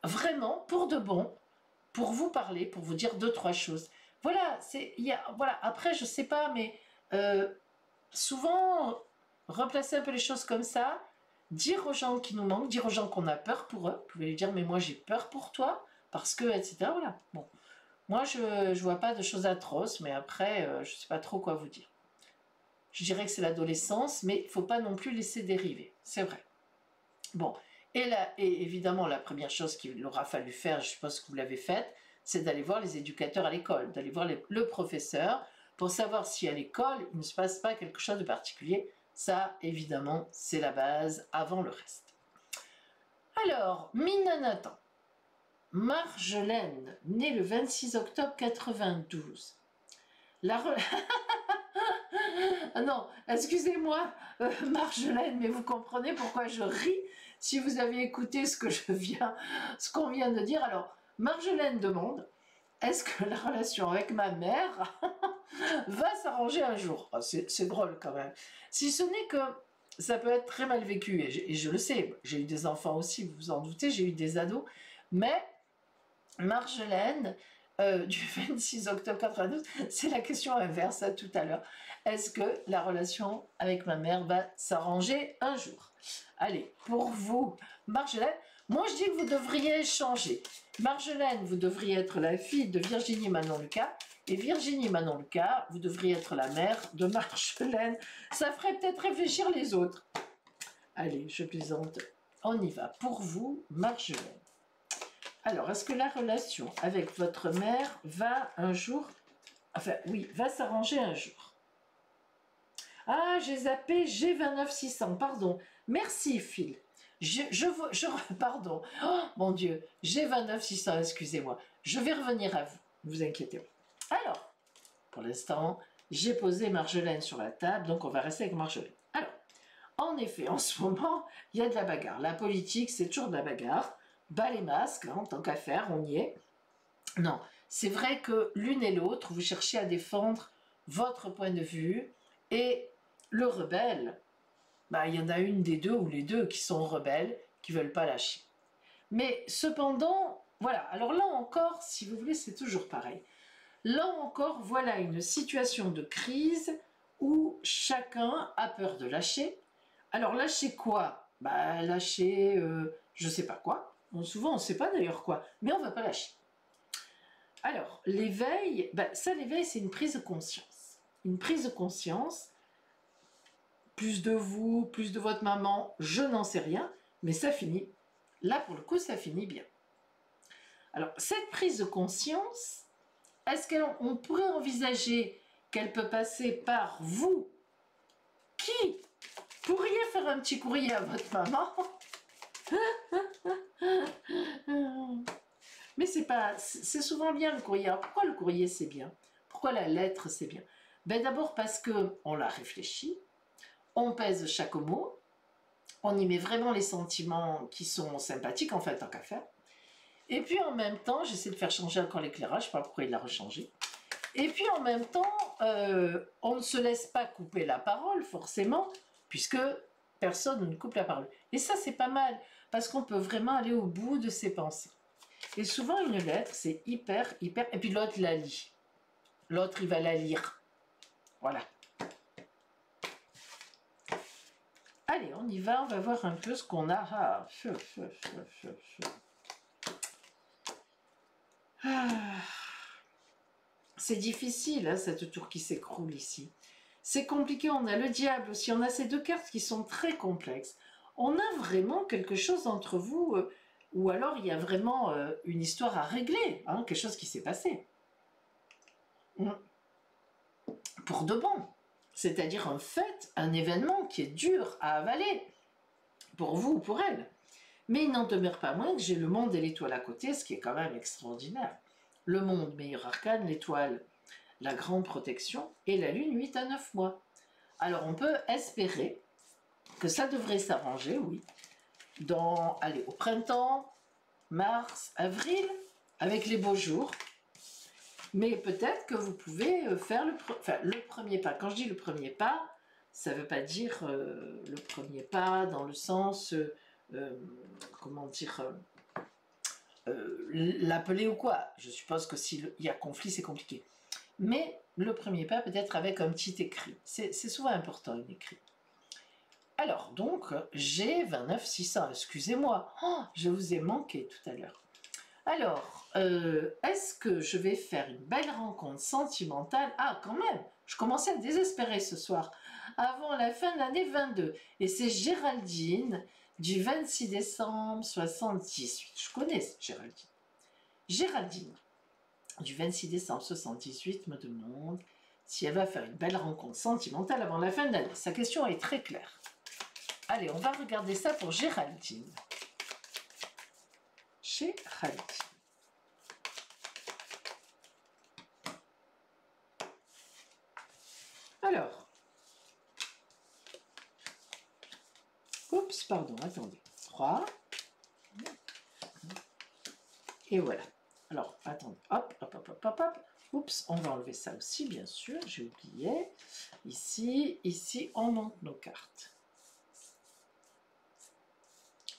vraiment, pour de bon, pour vous parler, pour vous dire 2-3 choses. Voilà, voilà. Après, je sais pas, mais souvent, replacer un peu les choses comme ça, dire aux gens qui nous manquent, dire aux gens qu'on a peur pour eux. Vous pouvez lui dire, mais moi j'ai peur pour toi, parce que, etc. Voilà. Bon. Moi, je ne vois pas de choses atroces, mais après, je ne sais pas trop quoi vous dire. Je dirais que c'est l'adolescence, mais il ne faut pas non plus laisser dériver. C'est vrai. Bon. Et évidemment, la première chose qu'il aura fallu faire, je suppose que vous l'avez faite, c'est d'aller voir les éducateurs à l'école, d'aller voir le professeur, pour savoir si à l'école, il ne se passe pas quelque chose de particulier. Ça, évidemment, c'est la base avant le reste. Alors, Minanatan, Marjolaine, née le 26 octobre 92. Ah non, excusez-moi, Marjolaine, mais vous comprenez pourquoi je ris si vous avez écouté ce qu'on vient de dire. Alors, Marjolaine demande, est-ce que la relation avec ma mère va s'arranger un jour? Oh, c'est drôle quand même. Si ce n'est que ça peut être très mal vécu, et je le sais, j'ai eu des enfants aussi, vous vous en doutez, j'ai eu des ados, mais Marjolaine, du 26 octobre 92, c'est la question inverse à tout à l'heure. Est-ce que la relation avec ma mère va s'arranger un jour? Allez, pour vous, Marjolaine, moi je dis que vous devriez changer. Marjolaine, vous devriez être la fille de Virginie Manon Lucas, et Virginie Manon Lucas, vous devriez être la mère de Marjolaine. Ça ferait peut-être réfléchir les autres. Allez, je plaisante. On y va. Pour vous, Marjolaine. Alors, est-ce que la relation avec votre mère va un jour... Enfin, oui, va s'arranger un jour. Ah, j'ai zappé G29 600, pardon. Merci, Phil. Pardon. Oh, mon Dieu. G29 600, excusez-moi. Je vais revenir à vous. Ne vous inquiétez pas. Alors, pour l'instant, j'ai posé Marjolaine sur la table, donc on va rester avec Marjolaine. Alors, en effet, en ce moment, il y a de la bagarre. La politique, c'est toujours de la bagarre. Bas les masques, hein, tant qu'à faire, on y est. Non, c'est vrai que l'une et l'autre, vous cherchez à défendre votre point de vue, et le rebelle, bah, il y en a une des deux ou les deux qui sont rebelles, qui ne veulent pas lâcher. Mais cependant, voilà, alors là encore, si vous voulez, c'est toujours pareil. Là encore, voilà une situation de crise où chacun a peur de lâcher. Alors lâcher quoi? Bah lâcher, je ne sais pas quoi. Bon, souvent on ne sait pas d'ailleurs quoi, mais on ne va pas lâcher. Alors l'éveil, bah, ça l'éveil c'est une prise de conscience. Une prise de conscience, plus de vous, plus de votre maman, je n'en sais rien, mais ça finit. Là pour le coup ça finit bien. Alors cette prise de conscience, est-ce qu'on pourrait envisager qu'elle peut passer par vous qui pourriez faire un petit courrier à votre maman? Mais c'est souvent bien le courrier. Alors pourquoi le courrier c'est bien? Pourquoi la lettre c'est bien? Ben d'abord parce qu'on l'a réfléchi, on pèse chaque mot, on y met vraiment les sentiments qui sont sympathiques, en fait, tant qu'à faire. Et puis en même temps, j'essaie de faire changer encore l'éclairage, je ne sais pas pourquoi il l'a rechangé. Et puis en même temps, on ne se laisse pas couper la parole, forcément, puisque personne ne coupe la parole. Et ça, c'est pas mal, parce qu'on peut vraiment aller au bout de ses pensées. Et souvent, une lettre, c'est hyper... Et puis l'autre la lit. L'autre, il va la lire. Voilà. Allez, on y va, on va voir un peu ce qu'on a. Ah, c'est difficile, hein, cette tour qui s'écroule ici. C'est compliqué, on a le diable aussi, on a ces deux cartes qui sont très complexes. On a vraiment quelque chose entre vous, ou alors il y a vraiment une histoire à régler, hein, quelque chose qui s'est passé. Pour de bon. C'est-à-dire un fait, un événement qui est dur à avaler, pour vous ou pour elle. Mais il n'en demeure pas moins que j'ai le monde et l'étoile à côté, ce qui est quand même extraordinaire. Le monde, meilleur arcane, l'étoile, la grande protection, et la lune, 8 à 9 mois. Alors on peut espérer que ça devrait s'arranger, oui, allez, au printemps, mars, avril, avec les beaux jours. Mais peut-être que vous pouvez faire le premier pas. Quand je dis le premier pas, ça ne veut pas dire le premier pas dans le sens, comment dire, l'appeler ou quoi. Je suppose que s'il y a conflit, c'est compliqué. Mais le premier pas peut-être avec un petit écrit. C'est souvent important, un écrit. Alors, donc, j'ai 29 600, excusez-moi, oh, je vous ai manqué tout à l'heure. Alors, est-ce que je vais faire une belle rencontre sentimentale? Ah, quand même, je commençais à me désespérer ce soir, avant la fin de l'année 22. Et c'est Géraldine, du 26 décembre 78. Je connais Géraldine. Géraldine, du 26 décembre 78, me demande si elle va faire une belle rencontre sentimentale avant la fin de l'année. Sa question est très claire. Allez, on va regarder ça pour Géraldine. Géraldine. Alors, oups, pardon, attendez. 3. Et voilà. Alors, attendez, hop, hop, hop, hop, hop, hop. Oups, on va enlever ça aussi, bien sûr, j'ai oublié. Ici, on monte nos cartes.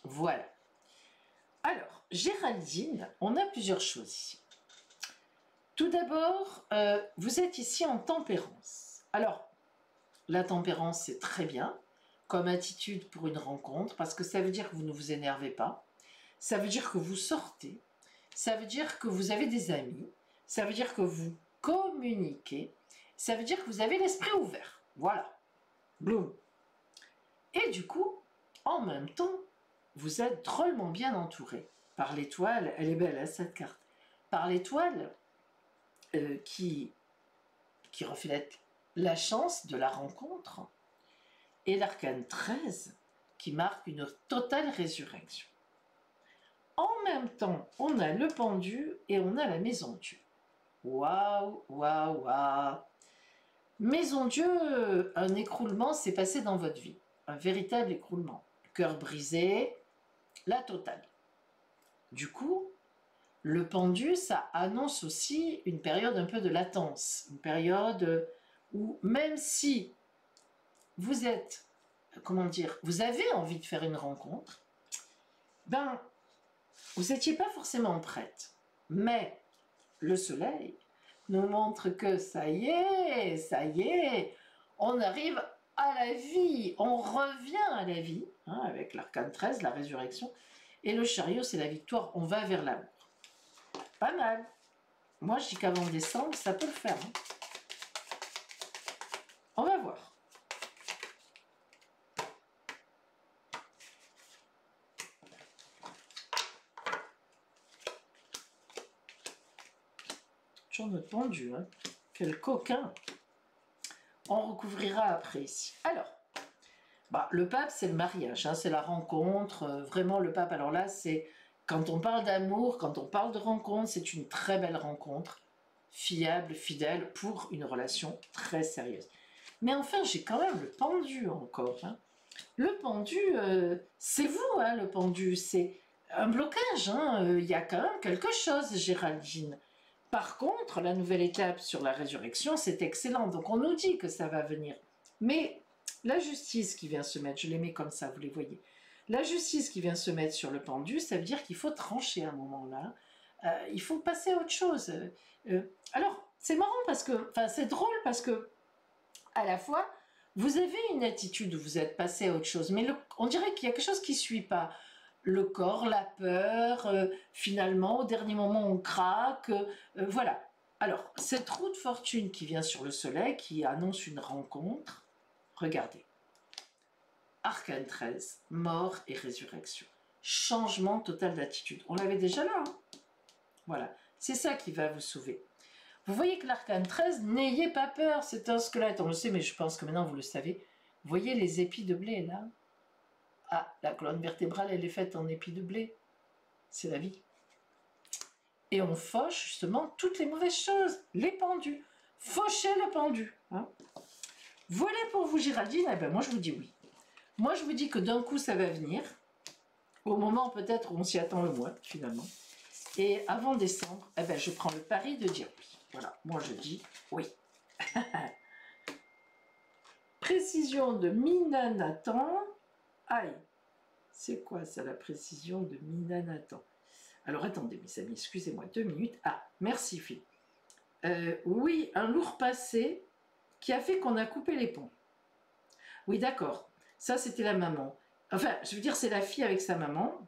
Voilà. Alors, Géraldine, on a plusieurs choses ici. Tout d'abord, vous êtes ici en tempérance. Alors, la tempérance, c'est très bien comme attitude pour une rencontre, parce que ça veut dire que vous ne vous énervez pas, ça veut dire que vous sortez, ça veut dire que vous avez des amis, ça veut dire que vous communiquez, ça veut dire que vous avez l'esprit ouvert. Voilà. Bloom. Et du coup, en même temps, vous êtes drôlement bien entouré par l'étoile. Elle est belle, hein, cette carte. Par l'étoile qui reflète la chance de la rencontre, et l'arcane 13 qui marque une totale résurrection. En même temps, on a le pendu et on a la maison Dieu. Waouh, waouh, waouh. Maison Dieu, un écroulement s'est passé dans votre vie. un véritable écroulement. Cœur brisé, la totale. Du coup, le pendu, ça annonce aussi une période un peu de latence, une période où même si vous êtes, comment dire, vous avez envie de faire une rencontre, ben, vous n'étiez pas forcément prête. Mais le soleil nous montre que ça y est, on arrive à la vie, on revient à la vie, hein, avec l'arcane 13, la résurrection, et le chariot, c'est la victoire, on va vers l'amour. Pas mal. Moi, je dis qu'avant décembre, ça peut le faire. Hein. On va voir. Toujours notre pendu, hein. Quel coquin. On recouvrira après ici. Alors, bah, le pape, c'est le mariage, hein, c'est la rencontre. Vraiment, le pape, alors là, c'est quand on parle d'amour, quand on parle de rencontre, c'est une très belle rencontre, fiable, fidèle, pour une relation très sérieuse. Mais enfin, j'ai quand même le pendu encore. Hein. Le pendu, c'est vous, hein, le pendu, c'est un blocage. Hein, y a quand même quelque chose, Géraldine. Par contre, la nouvelle étape sur la résurrection, c'est excellent. Donc on nous dit que ça va venir. Mais la justice qui vient se mettre, je les mets comme ça, vous les voyez. La justice qui vient se mettre sur le pendu, ça veut dire qu'il faut trancher à un moment-là. Il faut passer à autre chose. Alors, c'est marrant parce que, enfin, c'est drôle parce que, à la fois, vous avez une attitude où vous êtes passé à autre chose, mais on dirait qu'il y a quelque chose qui ne suit pas. Le corps, la peur, finalement, au dernier moment, on craque, voilà. Alors, cette roue de fortune qui vient sur le soleil, qui annonce une rencontre, regardez. Arcane 13, mort et résurrection. Changement total d'attitude. On l'avait déjà là. Hein, voilà. C'est ça qui va vous sauver. Vous voyez que l'arcane 13, n'ayez pas peur, c'est un squelette. On le sait, mais je pense que maintenant vous le savez. Vous voyez les épis de blé, là? Ah, la colonne vertébrale, elle est faite en épis de blé. C'est la vie. Et on fauche justement toutes les mauvaises choses. Les pendus. Fauchez le pendu. Hein. Voilà pour vous, Géraldine. Eh ben, moi, je vous dis oui. Moi, je vous dis que d'un coup, ça va venir. Au moment peut-être où on s'y attend le moins, finalement. Et avant décembre, eh ben, je prends le pari de dire oui. Voilà, moi je dis oui. Précision de Mina Nathan. Aïe, c'est quoi ça, la précision de Mina Nathan? Alors attendez, mes amis, excusez-moi, 2 minutes. Ah, merci Phil. Oui, un lourd passé qui a fait qu'on a coupé les ponts. Oui, d'accord. Ça, c'était la maman. Enfin, je veux dire, c'est la fille avec sa maman.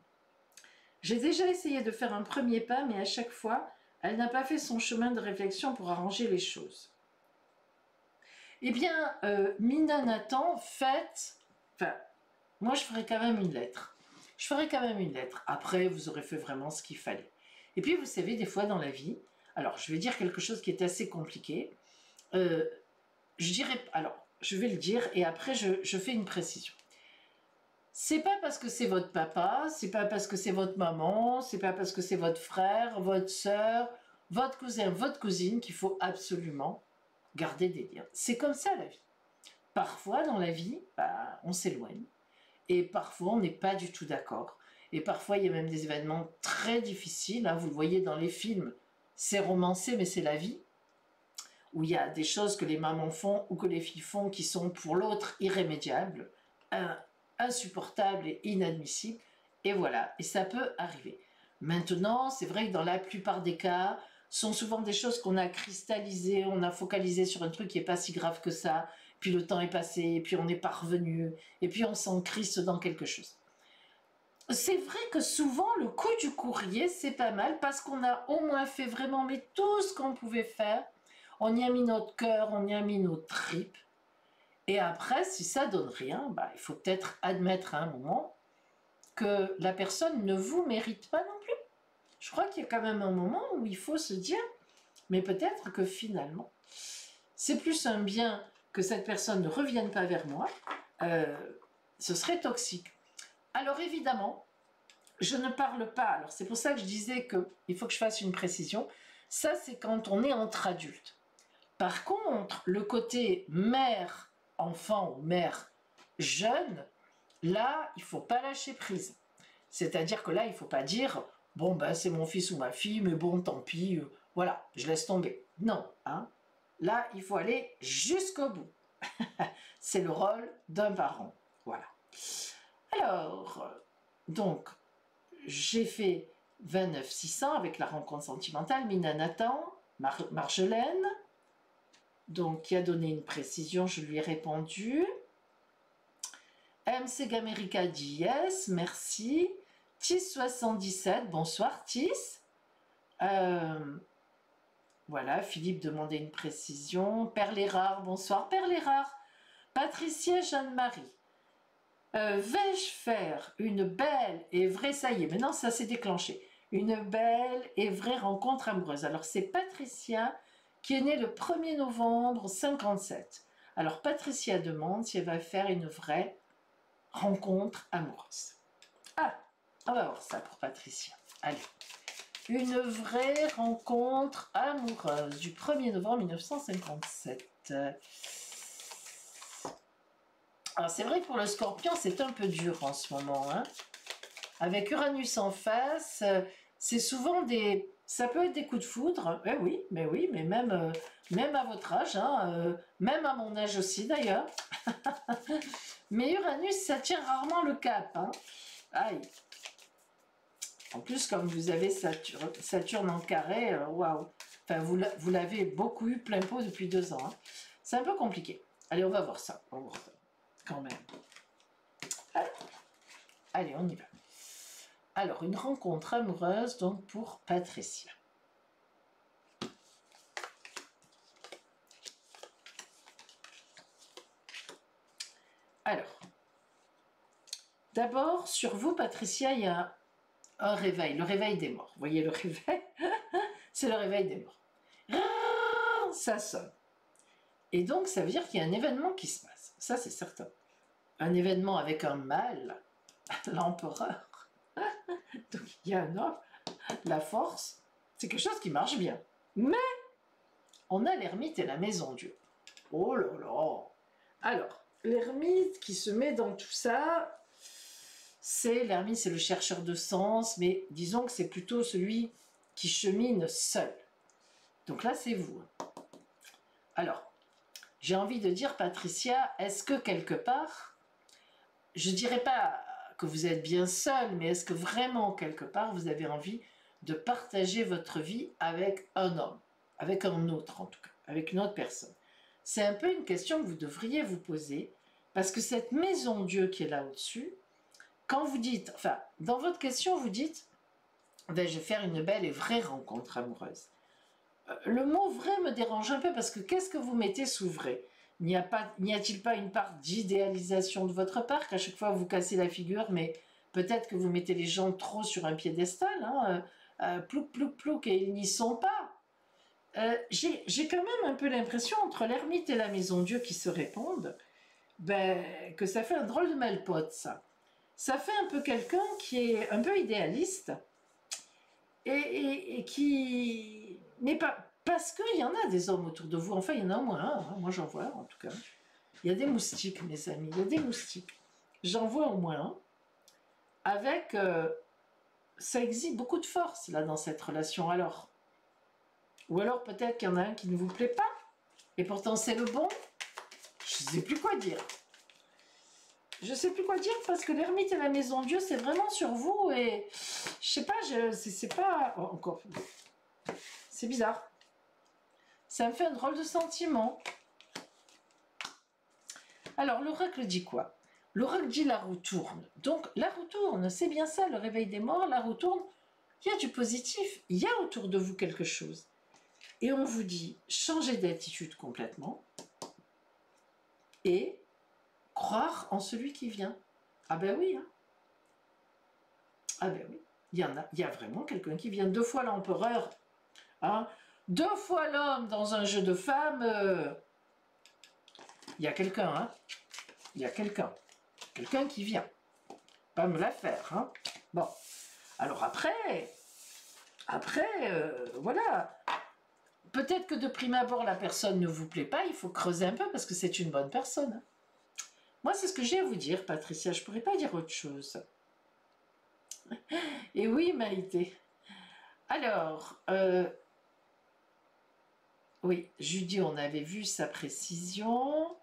J'ai déjà essayé de faire un premier pas, mais à chaque fois, elle n'a pas fait son chemin de réflexion pour arranger les choses. Eh bien, Mina Nathan, faites... Enfin, moi, je ferai quand même une lettre. Je ferai quand même une lettre. Après, vous aurez fait vraiment ce qu'il fallait. Et puis, vous savez, des fois dans la vie... Alors, je vais dire quelque chose qui est assez compliqué. Je dirais... Alors, je vais le dire et après, je fais une précision. C'est pas parce que c'est votre papa, c'est pas parce que c'est votre maman, c'est pas parce que c'est votre frère, votre soeur, votre cousin, votre cousine qu'il faut absolument garder des liens. C'est comme ça la vie. Parfois dans la vie, bah, on s'éloigne et parfois on n'est pas du tout d'accord. Et parfois il y a même des événements très difficiles, hein, vous le voyez dans les films, c'est romancé mais c'est la vie, où il y a des choses que les mamans font ou que les filles font qui sont pour l'autre irrémédiables, insupportable et inadmissible, et voilà, et ça peut arriver. Maintenant, c'est vrai que dans la plupart des cas, ce sont souvent des choses qu'on a cristallisées, on a focalisé sur un truc qui n'est pas si grave que ça, puis le temps est passé, et puis on n'est pas revenu, et puis on s'encriste dans quelque chose. C'est vrai que souvent, le coup du courrier, c'est pas mal, parce qu'on a au moins fait vraiment mais tout ce qu'on pouvait faire, on y a mis notre cœur, on y a mis nos tripes, et après, si ça donne rien, bah, il faut peut-être admettre à un moment que la personne ne vous mérite pas non plus. Je crois qu'il y a quand même un moment où il faut se dire, mais peut-être que finalement, c'est plus un bien que cette personne ne revienne pas vers moi, ce serait toxique. Alors évidemment, je ne parle pas, alors c'est pour ça que je disais qu'il faut que je fasse une précision, ça c'est quand on est entre adultes. Par contre, le côté mère, enfant ou mère jeune, là, il ne faut pas lâcher prise. C'est-à-dire que là, il ne faut pas dire, bon, ben, c'est mon fils ou ma fille, mais bon, tant pis, voilà, je laisse tomber. Non, hein. Là, il faut aller jusqu'au bout. C'est le rôle d'un parent. Voilà. Alors, donc, j'ai fait 29 600 avec la rencontre sentimentale, Mina Nathan, Marjolaine, donc qui a donné une précision, je lui ai répondu. MC Gamerica dit yes, merci. Tis77, bonsoir Tis. Voilà, Philippe demandait une précision. Perle et rare, bonsoir Perle et rare. Patricia Jeanne-Marie. Vais-je faire une belle et vraie, ça y est, maintenant ça s'est déclenché, une belle et vraie rencontre amoureuse. Alors c'est Patricia qui est née le 1er novembre 57. Alors Patricia demande si elle va faire une vraie rencontre amoureuse. Ah, on va voir ça pour Patricia. Allez, une vraie rencontre amoureuse du 1er novembre 1957. Alors c'est vrai que pour le Scorpion, c'est un peu dur en ce moment. Hein. Avec Uranus en face, c'est souvent des... Ça peut être des coups de foudre, oui, mais même, même à votre âge, hein, même à mon âge aussi d'ailleurs. Mais Uranus, ça tient rarement le cap. Hein. Aïe. En plus, comme vous avez Saturne en carré, waouh. Enfin, vous l'avez beaucoup eu plein pot depuis 2 ans. Hein. C'est un peu compliqué. Allez, on va voir ça. On va voir ça. Quand même. Allez, on y va. Alors, une rencontre amoureuse, donc, pour Patricia. Alors, d'abord, sur vous, Patricia, il y a un réveil, le réveil des morts. Vous voyez le réveil? C'est le réveil des morts. Ça sonne. Et donc, ça veut dire qu'il y a un événement qui se passe. Ça, c'est certain. Un événement avec un mâle, l'empereur. Donc, il y a un homme. La force, c'est quelque chose qui marche bien. Mais, on a l'ermite et la maison Dieu. Oh là là. Alors, l'ermite qui se met dans tout ça, l'ermite, c'est le chercheur de sens, mais disons que c'est plutôt celui qui chemine seul. Donc là, c'est vous. Alors, j'ai envie de dire, Patricia, est-ce que quelque part, je ne dirais pas que vous êtes bien seul, mais est-ce que vraiment, quelque part, vous avez envie de partager votre vie avec un homme, avec un autre en tout cas, avec une autre personne? C'est un peu une question que vous devriez vous poser, parce que cette maison Dieu qui est là au-dessus, quand vous dites, enfin, dans votre question, vous dites, ben, je vais faire une belle et vraie rencontre amoureuse. Le mot vrai me dérange un peu parce que qu'est-ce que vous mettez sous vrai? N'y a-t-il pas une part d'idéalisation de votre part qu'à chaque fois vous cassez la figure, mais peut-être que vous mettez les gens trop sur un piédestal, hein, plouc, plouc, plouc, et ils n'y sont pas. J'ai quand même un peu l'impression, entre l'ermite et la maison Dieu qui se répondent, ben, que ça fait un drôle de malpote, ça. Ça fait un peu quelqu'un qui est un peu idéaliste et qui... Mais pas... Parce qu'il y en a des hommes autour de vous, enfin il y en a au moins un, hein, moi j'en vois en tout cas. Il y a des moustiques, mes amis, il y a des moustiques. J'en vois au moins un. Avec... ça exige beaucoup de force là dans cette relation, alors. Ou alors peut-être qu'il y en a un qui ne vous plaît pas, et pourtant c'est le bon. Je ne sais plus quoi dire. Je ne sais plus quoi dire parce que l'ermite et la maison Dieu, c'est vraiment sur vous et je sais pas, c'est pas... Oh, encore. C'est bizarre. Ça me fait un drôle de sentiment. Alors, l'oracle dit quoi? L'oracle dit la roue tourne. Donc, la roue tourne, c'est bien ça, le réveil des morts, la roue tourne. Il y a du positif, il y a autour de vous quelque chose. Et on vous dit, changez d'attitude complètement et croire en celui qui vient. Ah ben oui, hein. Ah ben oui, il y a vraiment quelqu'un qui vient. 2 fois l'empereur, hein. 2 fois l'homme dans un jeu de femmes, il y a quelqu'un, hein. Il y a quelqu'un. Quelqu'un qui vient. Pas me la faire, hein. Bon, alors après, voilà. Peut-être que de prime abord, la personne ne vous plaît pas, il faut creuser un peu parce que c'est une bonne personne. Moi, c'est ce que j'ai à vous dire, Patricia. Je ne pourrais pas dire autre chose. Et oui, Maïté. Alors, oui, Judy, on avait vu sa précision.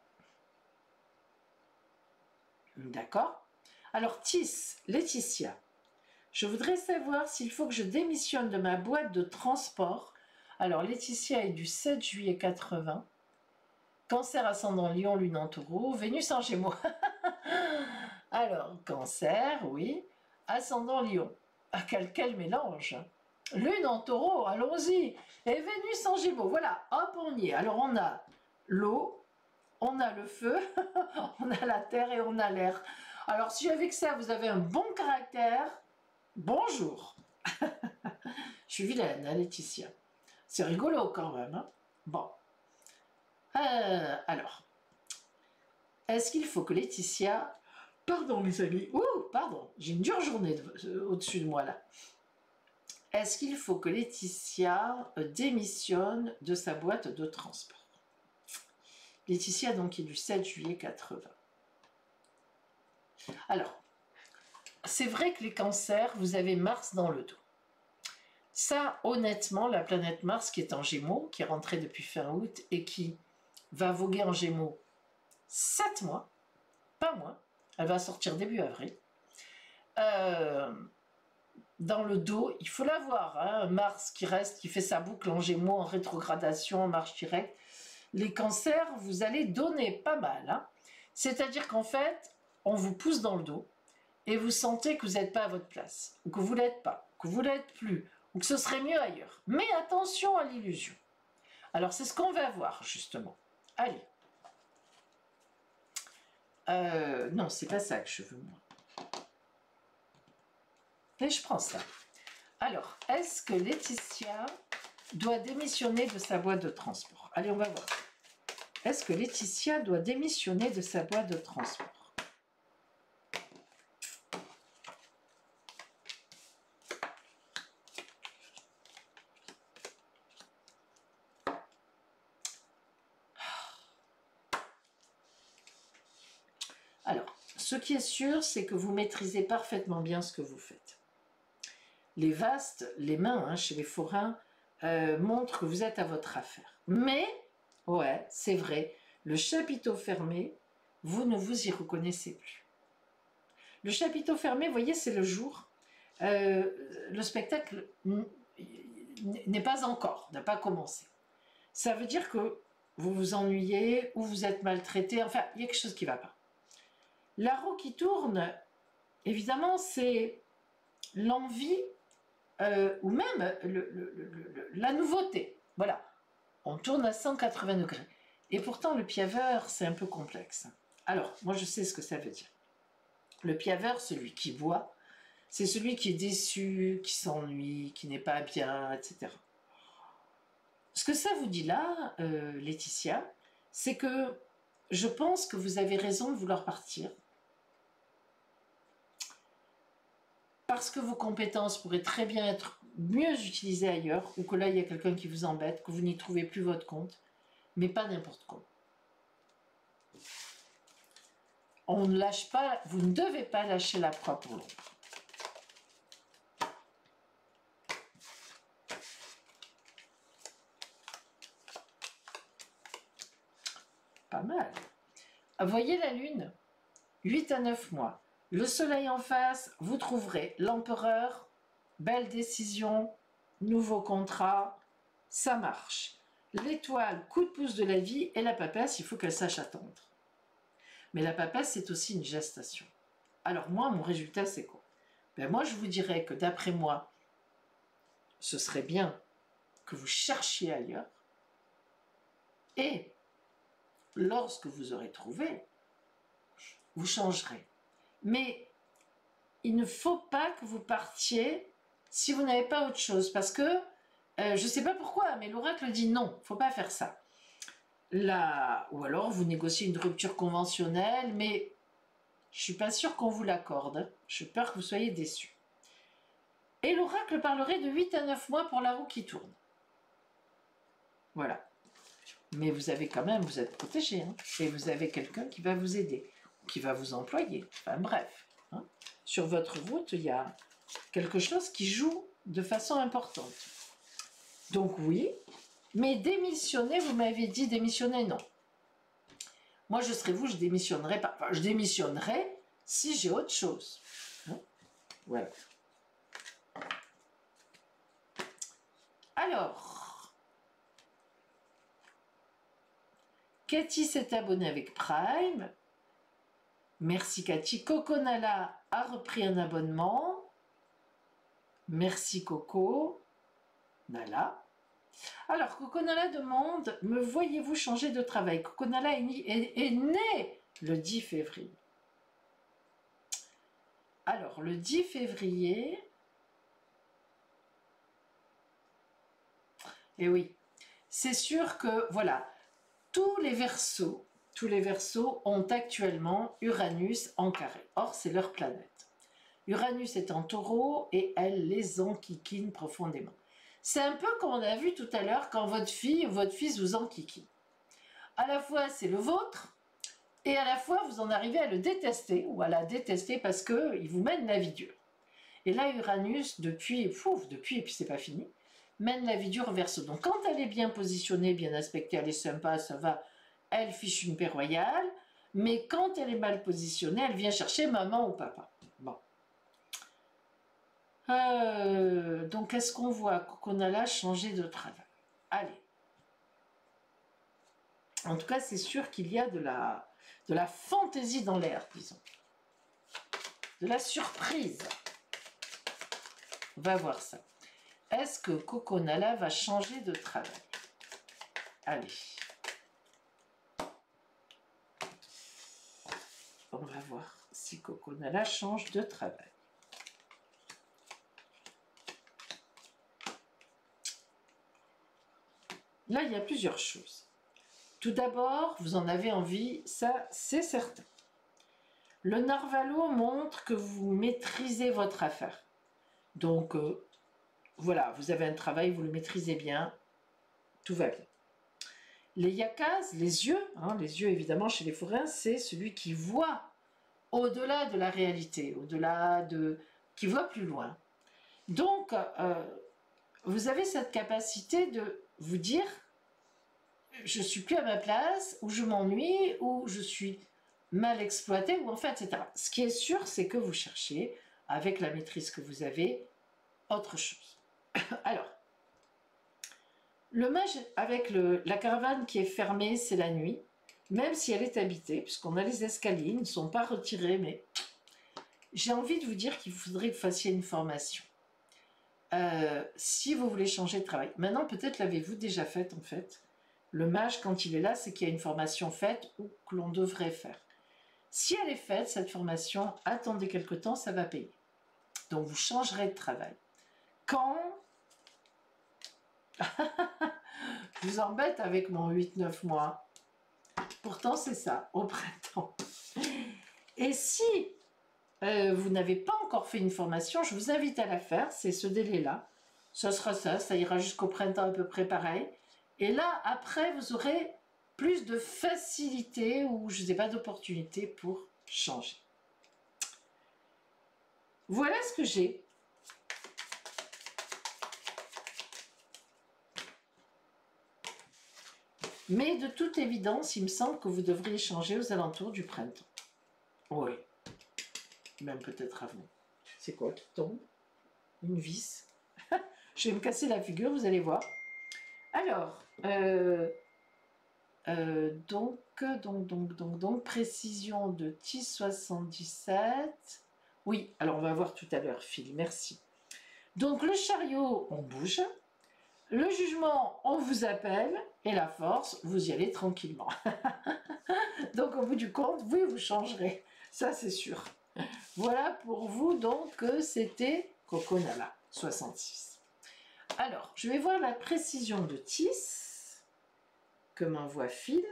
D'accord. Alors, Laetitia, je voudrais savoir s'il faut que je démissionne de ma boîte de transport. Alors, Laetitia est du 7 juillet 80. Cancer ascendant Lion, Lune en Taureau, Vénus en Gémeaux. Alors, Cancer, oui. Ascendant Lion. Ah, quel mélange. Lune en Taureau, allons-y. Et Vénus en Gémeaux. Voilà, hop, on y est. Alors, on a l'eau, on a le feu, on a la terre et on a l'air. Alors, si avec ça, vous avez un bon caractère, bonjour. Je suis vilaine, hein, Laetitia. C'est rigolo quand même. Hein, bon. Alors, est-ce qu'il faut que Laetitia... Pardon, mes amis. Ouh, pardon, j'ai une dure journée au-dessus de moi, là. Est-ce qu'il faut que Laetitia démissionne de sa boîte de transport? Laetitia, donc, qui est du 7 juillet 80. Alors, c'est vrai que les cancers, vous avez Mars dans le dos. Ça, honnêtement, la planète Mars qui est en Gémeaux, qui est rentrée depuis fin août et qui va voguer en Gémeaux 7 mois, pas moins, elle va sortir début avril. Dans le dos, il faut l'avoir, hein, Mars qui reste, qui fait sa boucle en Gémeaux, en rétrogradation, en marche directe. Les cancers, vous allez donner pas mal. Hein. C'est-à-dire qu'en fait, on vous pousse dans le dos et vous sentez que vous n'êtes pas à votre place, ou que vous ne l'êtes pas, que vous ne l'êtes plus, ou que ce serait mieux ailleurs. Mais attention à l'illusion. Alors, c'est ce qu'on va voir, justement. Allez. Non, c'est pas ça que je veux, moi. Et je prends ça. Alors, est-ce que Laetitia doit démissionner de sa boîte de transport? Allez, on va voir. Est-ce que Laetitia doit démissionner de sa boîte de transport? Alors, ce qui est sûr, c'est que vous maîtrisez parfaitement bien ce que vous faites. Les vastes, les mains, hein, chez les forains, montrent que vous êtes à votre affaire. Mais, ouais, c'est vrai, le chapiteau fermé, vous ne vous y reconnaissez plus. Le chapiteau fermé, vous voyez, c'est le jour. Le spectacle n'est pas encore, n'a pas commencé. Ça veut dire que vous vous ennuyez ou vous êtes maltraité, enfin, il y a quelque chose qui ne va pas. La roue qui tourne, évidemment, c'est l'envie ou même la nouveauté. Voilà, on tourne à 180 degrés. Et pourtant, le piaveur, c'est un peu complexe. Alors, moi, je sais ce que ça veut dire. Le piaveur, celui qui boit, c'est celui qui est déçu, qui s'ennuie, qui n'est pas bien, etc. Ce que ça vous dit là, Laetitia, c'est que je pense que vous avez raison de vouloir partir. Parce que vos compétences pourraient très bien être mieux utilisées ailleurs, ou que là, il y a quelqu'un qui vous embête, que vous n'y trouvez plus votre compte, mais pas n'importe quoi. On ne lâche pas, vous ne devez pas lâcher la proie pour l'ombre. Pas mal. Voyez la lune, 8 à 9 mois. Le soleil en face, vous trouverez l'empereur, belle décision, nouveau contrat, ça marche. L'étoile, coup de pouce de la vie, et la papesse, il faut qu'elle sache attendre. Mais la papesse, c'est aussi une gestation. Alors moi, mon résultat, c'est quoi? Ben moi, je vous dirais que d'après moi, ce serait bien que vous cherchiez ailleurs. Et lorsque vous aurez trouvé, vous changerez. Mais il ne faut pas que vous partiez si vous n'avez pas autre chose. Parce que, je ne sais pas pourquoi, mais l'oracle dit non, il ne faut pas faire ça. Là, ou alors vous négociez une rupture conventionnelle, mais je ne suis pas sûre qu'on vous l'accorde. J'ai peur que vous soyez déçus. Et l'oracle parlerait de 8 à 9 mois pour la roue qui tourne. Voilà. Mais vous avez quand même, vous êtes protégé, hein, et vous avez quelqu'un qui va vous aider. qui va vous employer. Enfin bref, hein. Sur votre route, il y a quelque chose qui joue de façon importante. Donc oui, mais démissionner, vous m'avez dit démissionner, non. Moi, je serais vous, je démissionnerais pas. Enfin, je démissionnerais si j'ai autre chose. Hein, voilà. Alors, Cathy s'est abonnée avec Prime. Merci Cathy. Coconala a repris un abonnement. Merci Coco. Nala. Alors, Coconala demande, me voyez-vous changer de travail? Coconala est né le 10 février. Alors, le 10 février... Et oui, c'est sûr que, voilà, tous les Verseaux ont actuellement Uranus en carré. Or, c'est leur planète. Uranus est en Taureau et elle les enquiquine profondément. C'est un peu comme on a vu tout à l'heure quand votre fille ou votre fils vous enquiquine. À la fois, c'est le vôtre, et à la fois, vous en arrivez à le détester, ou à la détester parce qu'il vous mène la vie dure. Et là, Uranus, depuis, et puis c'est pas fini, mène la vie dure au Verseau. Donc quand elle est bien positionnée, bien aspectée, elle est sympa, ça va, elle fiche une paix royale, mais quand elle est mal positionnée, elle vient chercher maman ou papa. Bon. Donc est-ce qu'on voit qu'on a là changé de travail? Allez. En tout cas, c'est sûr qu'il y a de la fantaisie dans l'air, disons. De la surprise. On va voir ça. Est-ce que Coconala va changer de travail? Allez. On va voir si Coconala change de travail. Là, il y a plusieurs choses. Tout d'abord, vous en avez envie, ça c'est certain. Le Narvalo montre que vous maîtrisez votre affaire. Donc, voilà, vous avez un travail, vous le maîtrisez bien, tout va bien. Les yakas, les yeux évidemment chez les forains, c'est celui qui voit au-delà de la réalité, qui voit plus loin. Donc, vous avez cette capacité de vous dire, je suis plus à ma place, ou je m'ennuie, ou je suis mal exploité, ou enfin, etc. Ce qui est sûr, c'est que vous cherchez, avec la maîtrise que vous avez, autre chose. Alors, le mage avec la caravane qui est fermée, c'est la nuit, même si elle est habitée, puisqu'on a les escaliers, ils ne sont pas retirés, mais j'ai envie de vous dire qu'il faudrait que vous fassiez une formation. Si vous voulez changer de travail. Maintenant, peut-être l'avez-vous déjà faite, en fait. Le mage, quand il est là, c'est qu'il y a une formation faite ou que l'on devrait faire. Si elle est faite, cette formation, attendez quelque temps, ça va payer. Donc, vous changerez de travail. Quand je vous embête avec mon 8-9 mois. Pourtant, c'est ça, au printemps. Et si vous n'avez pas encore fait une formation, je vous invite à la faire, c'est ce délai-là. Ça sera ça ira jusqu'au printemps à peu près pareil. Et là, après, vous aurez plus de facilité ou, je ne sais pas, d'opportunité pour changer. Voilà ce que j'ai. Mais de toute évidence, il me semble que vous devriez changer aux alentours du printemps. Oui. Même peut-être avant. C'est quoi qui tombe? Une vis. Je vais me casser la figure, vous allez voir. Alors, donc, précision de TIS 77. Oui, alors on va voir tout à l'heure, Phil, merci. Donc le chariot, on bouge. Le jugement, on vous appelle. Et la force, vous y allez tranquillement. Donc au bout du compte, oui, vous changerez. Ça, c'est sûr. Voilà pour vous, donc, c'était Coconala 66. Alors, je vais voir la précision de TIS que m'envoie Phil.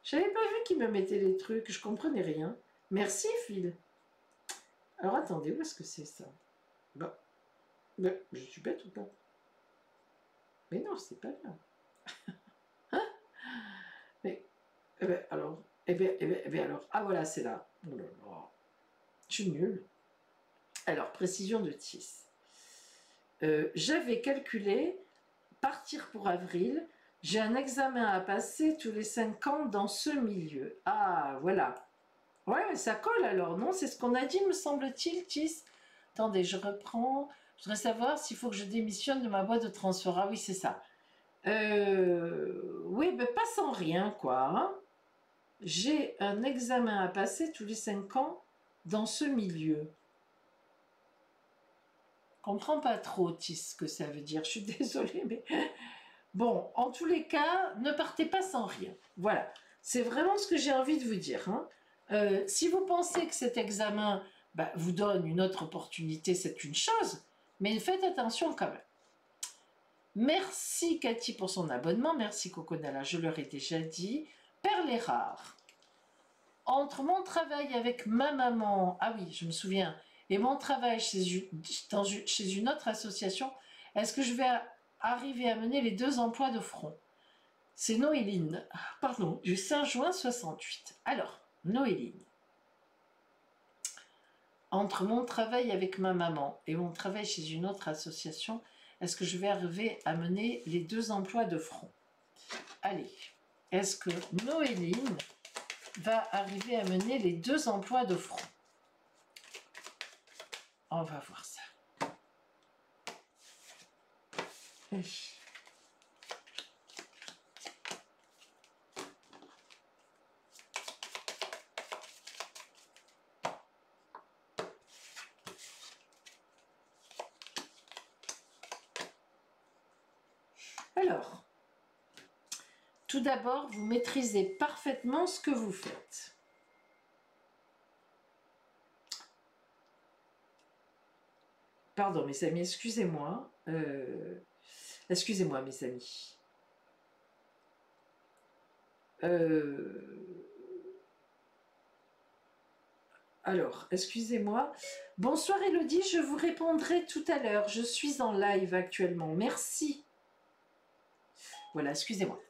Je n'avais pas vu qu'il me mettait les trucs, je comprenais rien. Merci Phil. Alors attendez, où est-ce que c'est ça? Bon, je suis bête ou pas? Mais non, c'est pas là. Hein? Mais, alors, eh bien alors, ah voilà, c'est là. Oh là là, je suis nulle. Alors, précision de Tis. J'avais calculé partir pour avril. J'ai un examen à passer tous les 5 ans dans ce milieu. Ah, voilà. Ouais, mais ça colle alors, non? C'est ce qu'on a dit, me semble-t-il, Tis. Attendez, je reprends. Je voudrais savoir s'il faut que je démissionne de ma boîte de transfert. Ah oui, c'est ça. Oui, mais pas sans rien, quoi. Hein. J'ai un examen à passer tous les 5 ans dans ce milieu. Je comprends pas trop, Tis, ce que ça veut dire. Je suis désolée, mais... Bon, en tous les cas, ne partez pas sans rien. Voilà, c'est vraiment ce que j'ai envie de vous dire. Hein. Si vous pensez que cet examen vous donne une autre opportunité, c'est une chose, mais faites attention quand même. Merci Cathy pour son abonnement, merci Coconala, je leur ai déjà dit. Perles et rares. Entre mon travail avec ma maman, ah oui, je me souviens, et mon travail chez une autre association, est-ce que je vais arriver à mener les 2 emplois de front? C'est Noéline, pardon, du 5 juin 68. Alors, Noéline. Entre mon travail avec ma maman et mon travail chez une autre association, est-ce que je vais arriver à mener les 2 emplois de front? Allez, est-ce que Noéline va arriver à mener les 2 emplois de front? On va voir ça. Alors, tout d'abord, vous maîtrisez parfaitement ce que vous faites. Pardon, mes amis, excusez-moi. Excusez-moi, mes amis. Alors, excusez-moi. Bonsoir Elodie, je vous répondrai tout à l'heure. Je suis en live actuellement. Merci. Voilà, excusez-moi.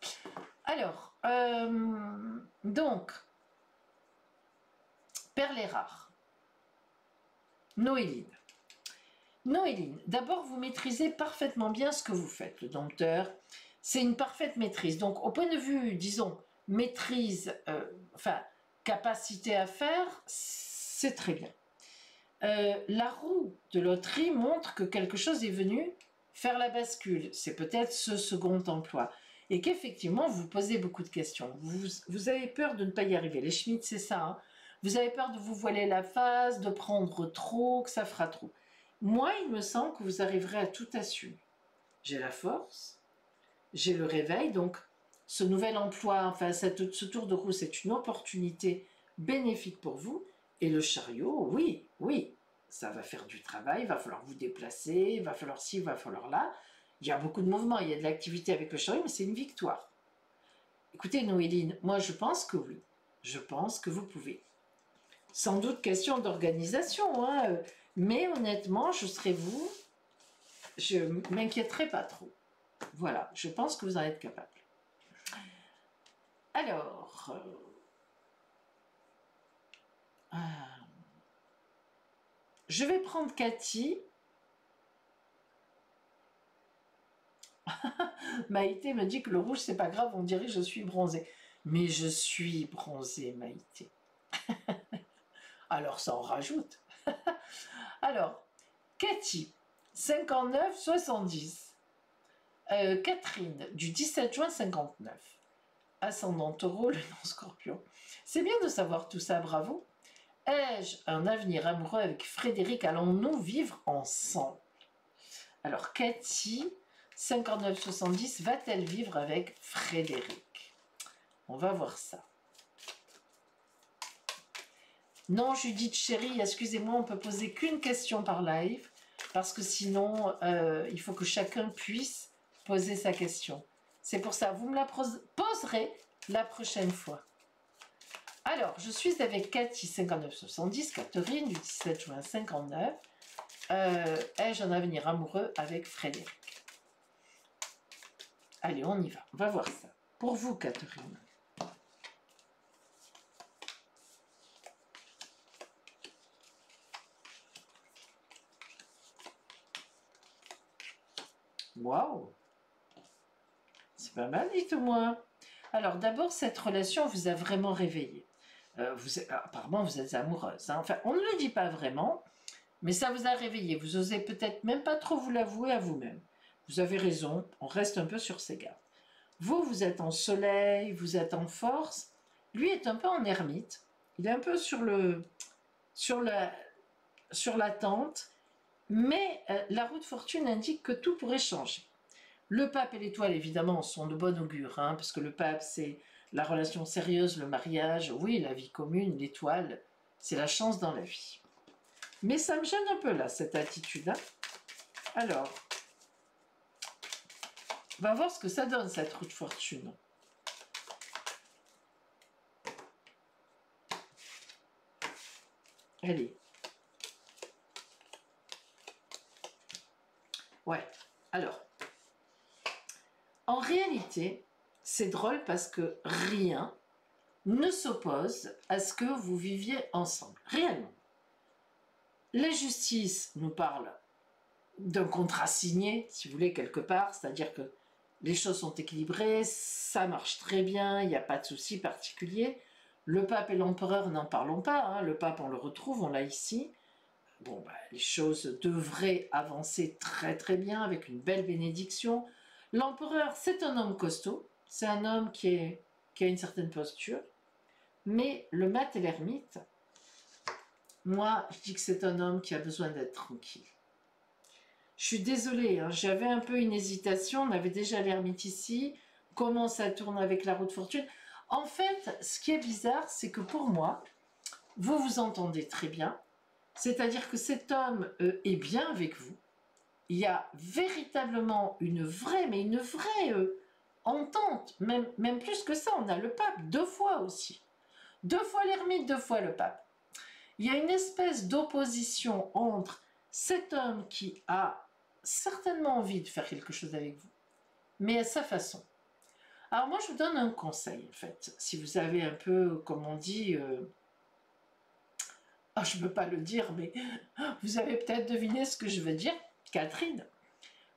Alors, donc, perles et rares. Noéline. Noéline, d'abord, vous maîtrisez parfaitement bien ce que vous faites. Le dompteur, c'est une parfaite maîtrise. Donc, au point de vue, disons, maîtrise, capacité à faire, c'est très bien. La roue de loterie montre que quelque chose est venu faire la bascule. C'est peut-être ce second emploi. Et qu'effectivement, vous posez beaucoup de questions. Vous avez peur de ne pas y arriver. Les Schmitt, c'est ça. Hein. Vous avez peur de vous voiler la face, de prendre trop, que ça fera trop. Moi, il me semble que vous arriverez à tout assumer. J'ai la force, j'ai le réveil, donc ce nouvel emploi, enfin ce tour de roue, c'est une opportunité bénéfique pour vous. Et le chariot, oui, oui, ça va faire du travail, il va falloir vous déplacer, il va falloir ci, il va falloir là. Il y a beaucoup de mouvements, il y a de l'activité avec le chariot, mais c'est une victoire. Écoutez, Noéline, moi je pense que oui. Je pense que vous pouvez. Sans doute question d'organisation, hein, mais honnêtement, je serai vous, je ne m'inquiéterai pas trop. Voilà, je pense que vous en êtes capable. Alors, je vais prendre Cathy. Maïté me dit que le rouge, c'est pas grave, on dirait que je suis bronzée. Mais je suis bronzée, Maïté. Alors, ça en rajoute. Alors, Cathy, 59-70. Catherine, du 17 juin 59. Ascendant taureau, le nom scorpion. C'est bien de savoir tout ça, bravo. Ai-je un avenir amoureux avec Frédéric? Allons-nous vivre ensemble? Alors, Cathy, 59-70, va-t-elle vivre avec Frédéric? On va voir ça. Non, Judith chérie, excusez-moi, on peut poser qu'une question par live, parce que sinon, il faut que chacun puisse poser sa question. C'est pour ça, vous me la poserez la prochaine fois. Alors, je suis avec Cathy, 59-70, Catherine, du 17 juin 59. Ai-je un avenir amoureux avec Frédéric? Allez, on y va, on va voir ça. Pour vous, Catherine. Waouh! C'est pas mal, dites-moi. Alors, d'abord, cette relation vous a vraiment réveillé. Apparemment, vous êtes amoureuse. Hein. Enfin, on ne le dit pas vraiment, mais ça vous a réveillé. Vous osez peut-être même pas trop vous l'avouer à vous-même. Vous avez raison, on reste un peu sur ses gardes. Vous, vous êtes en soleil, vous êtes en force. Lui est un peu en ermite. Il est un peu sur l'attente. Mais la roue de fortune indique que tout pourrait changer. Le pape et l'étoile, évidemment, sont de bon augure, hein, parce que le pape, c'est la relation sérieuse, le mariage, oui, la vie commune, l'étoile, c'est la chance dans la vie. Mais ça me gêne un peu, là, cette attitude. Hein. Alors, on va voir ce que ça donne, cette roue de fortune. Allez. Ouais, alors, en réalité, c'est drôle parce que rien ne s'oppose à ce que vous viviez ensemble, réellement. La justice nous parle d'un contrat signé, si vous voulez, quelque part, c'est-à-dire que les choses sont équilibrées, ça marche très bien, il n'y a pas de souci particulier. Le pape et l'empereur, n'en parlons pas, hein. Le pape, on le retrouve, on l'a ici. Bon, bah, les choses devraient avancer très très bien avec une belle bénédiction. L'empereur, c'est un homme costaud, c'est un homme qui a une certaine posture, mais le mat et l'ermite, moi, je dis que c'est un homme qui a besoin d'être tranquille. Je suis désolée, hein, j'avais un peu une hésitation, on avait déjà l'ermite ici, comment ça tourne avec la roue de fortune. En fait, ce qui est bizarre, c'est que pour moi, vous vous entendez très bien, c'est-à-dire que cet homme est bien avec vous. Il y a véritablement une vraie entente, même plus que ça. On a le pape 2 fois aussi. 2 fois l'ermite, 2 fois le pape. Il y a une espèce d'opposition entre cet homme qui a certainement envie de faire quelque chose avec vous, mais à sa façon. Alors moi, je vous donne un conseil, en fait. Si vous avez un peu, comme on dit... je ne peux pas le dire, mais vous avez peut-être deviné ce que je veux dire, Catherine.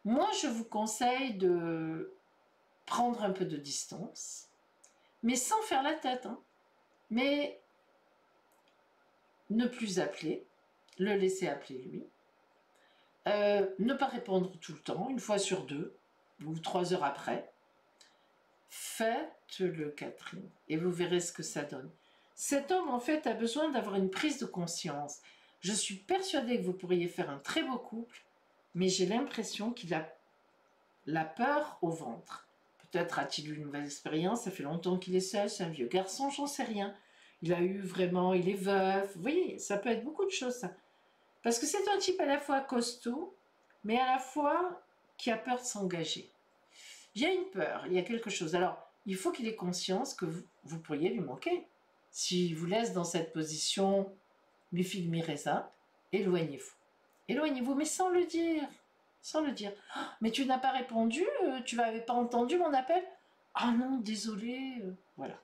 Moi, je vous conseille de prendre un peu de distance, mais sans faire la tête. Hein. Mais ne plus appeler, le laisser appeler lui. Ne pas répondre tout le temps, 1 fois sur 2, ou 3 heures après. Faites-le, Catherine, et vous verrez ce que ça donne. Cet homme, en fait, a besoin d'avoir une prise de conscience. Je suis persuadée que vous pourriez faire un très beau couple, mais j'ai l'impression qu'il a la peur au ventre. Peut-être a-t-il eu une nouvelle expérience, ça fait longtemps qu'il est seul, c'est un vieux garçon, j'en sais rien. Il est veuf, vous voyez, ça peut être beaucoup de choses, ça. Parce que c'est un type à la fois costaud, mais à la fois qui a peur de s'engager. Il y a une peur, il y a quelque chose. Alors, il faut qu'il ait conscience que vous pourriez lui manquer. S'il vous laisse dans cette position, mi-figue, mi-raisin, éloignez-vous. Éloignez-vous, mais sans le dire. Sans le dire. Oh, mais tu n'as pas répondu, tu n'avais pas entendu mon appel? Ah non, désolé. Voilà.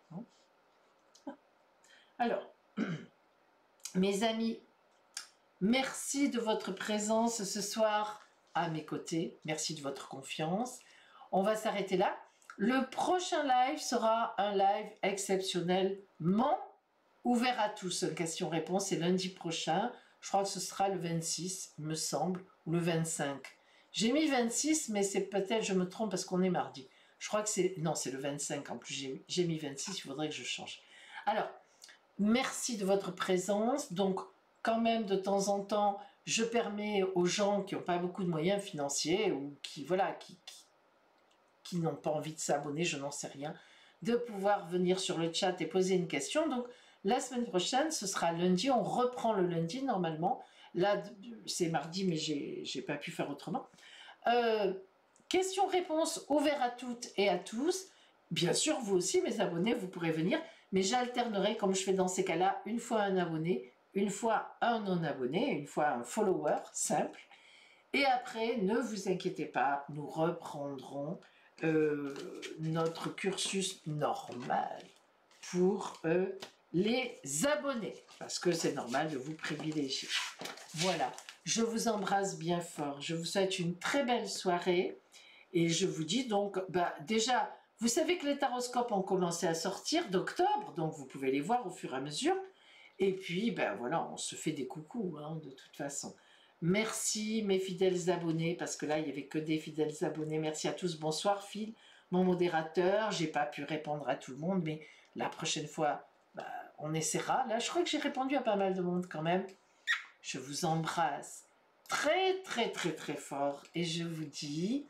Alors, mes amis, merci de votre présence ce soir à mes côtés. Merci de votre confiance. On va s'arrêter là. Le prochain live sera un live exceptionnellement ouvert à tous. Question-réponse, c'est lundi prochain. Je crois que ce sera le 26, me semble, ou le 25. J'ai mis 26, mais c'est peut-être, je me trompe parce qu'on est mardi. Je crois que c'est... Non, c'est le 25 en plus. J'ai mis 26, il faudrait que je change. Alors, merci de votre présence. Donc, quand même, de temps en temps, je permets aux gens qui n'ont pas beaucoup de moyens financiers ou qui, voilà, qui n'ont pas envie de s'abonner, je n'en sais rien, de pouvoir venir sur le chat et poser une question. Donc, la semaine prochaine, ce sera lundi. On reprend le lundi, normalement. Là, c'est mardi, mais j'ai pas pu faire autrement. Questions-réponses ouvertes à toutes et à tous. Bien sûr, vous aussi, mes abonnés, vous pourrez venir. Mais j'alternerai, comme je fais dans ces cas-là, 1 fois un abonné, 1 fois un non-abonné, 1 fois un follower, simple. Et après, ne vous inquiétez pas, nous reprendrons notre cursus normal pour les abonnés, parce que c'est normal de vous privilégier. Voilà, je vous embrasse bien fort, je vous souhaite une très belle soirée, Et je vous dis donc, bah, déjà, vous savez que les taroscopes ont commencé à sortir d'octobre, donc vous pouvez les voir au fur et à mesure. Et puis, ben voilà, on se fait des coucous, hein, de toute façon. Merci mes fidèles abonnés, parce que là, il n'y avait que des fidèles abonnés. Merci à tous. Bonsoir Phil, mon modérateur. J'ai pas pu répondre à tout le monde, mais la prochaine fois, bah, on essaiera. Là, je crois que j'ai répondu à pas mal de monde quand même. Je vous embrasse très, très, très, très fort. Et je vous dis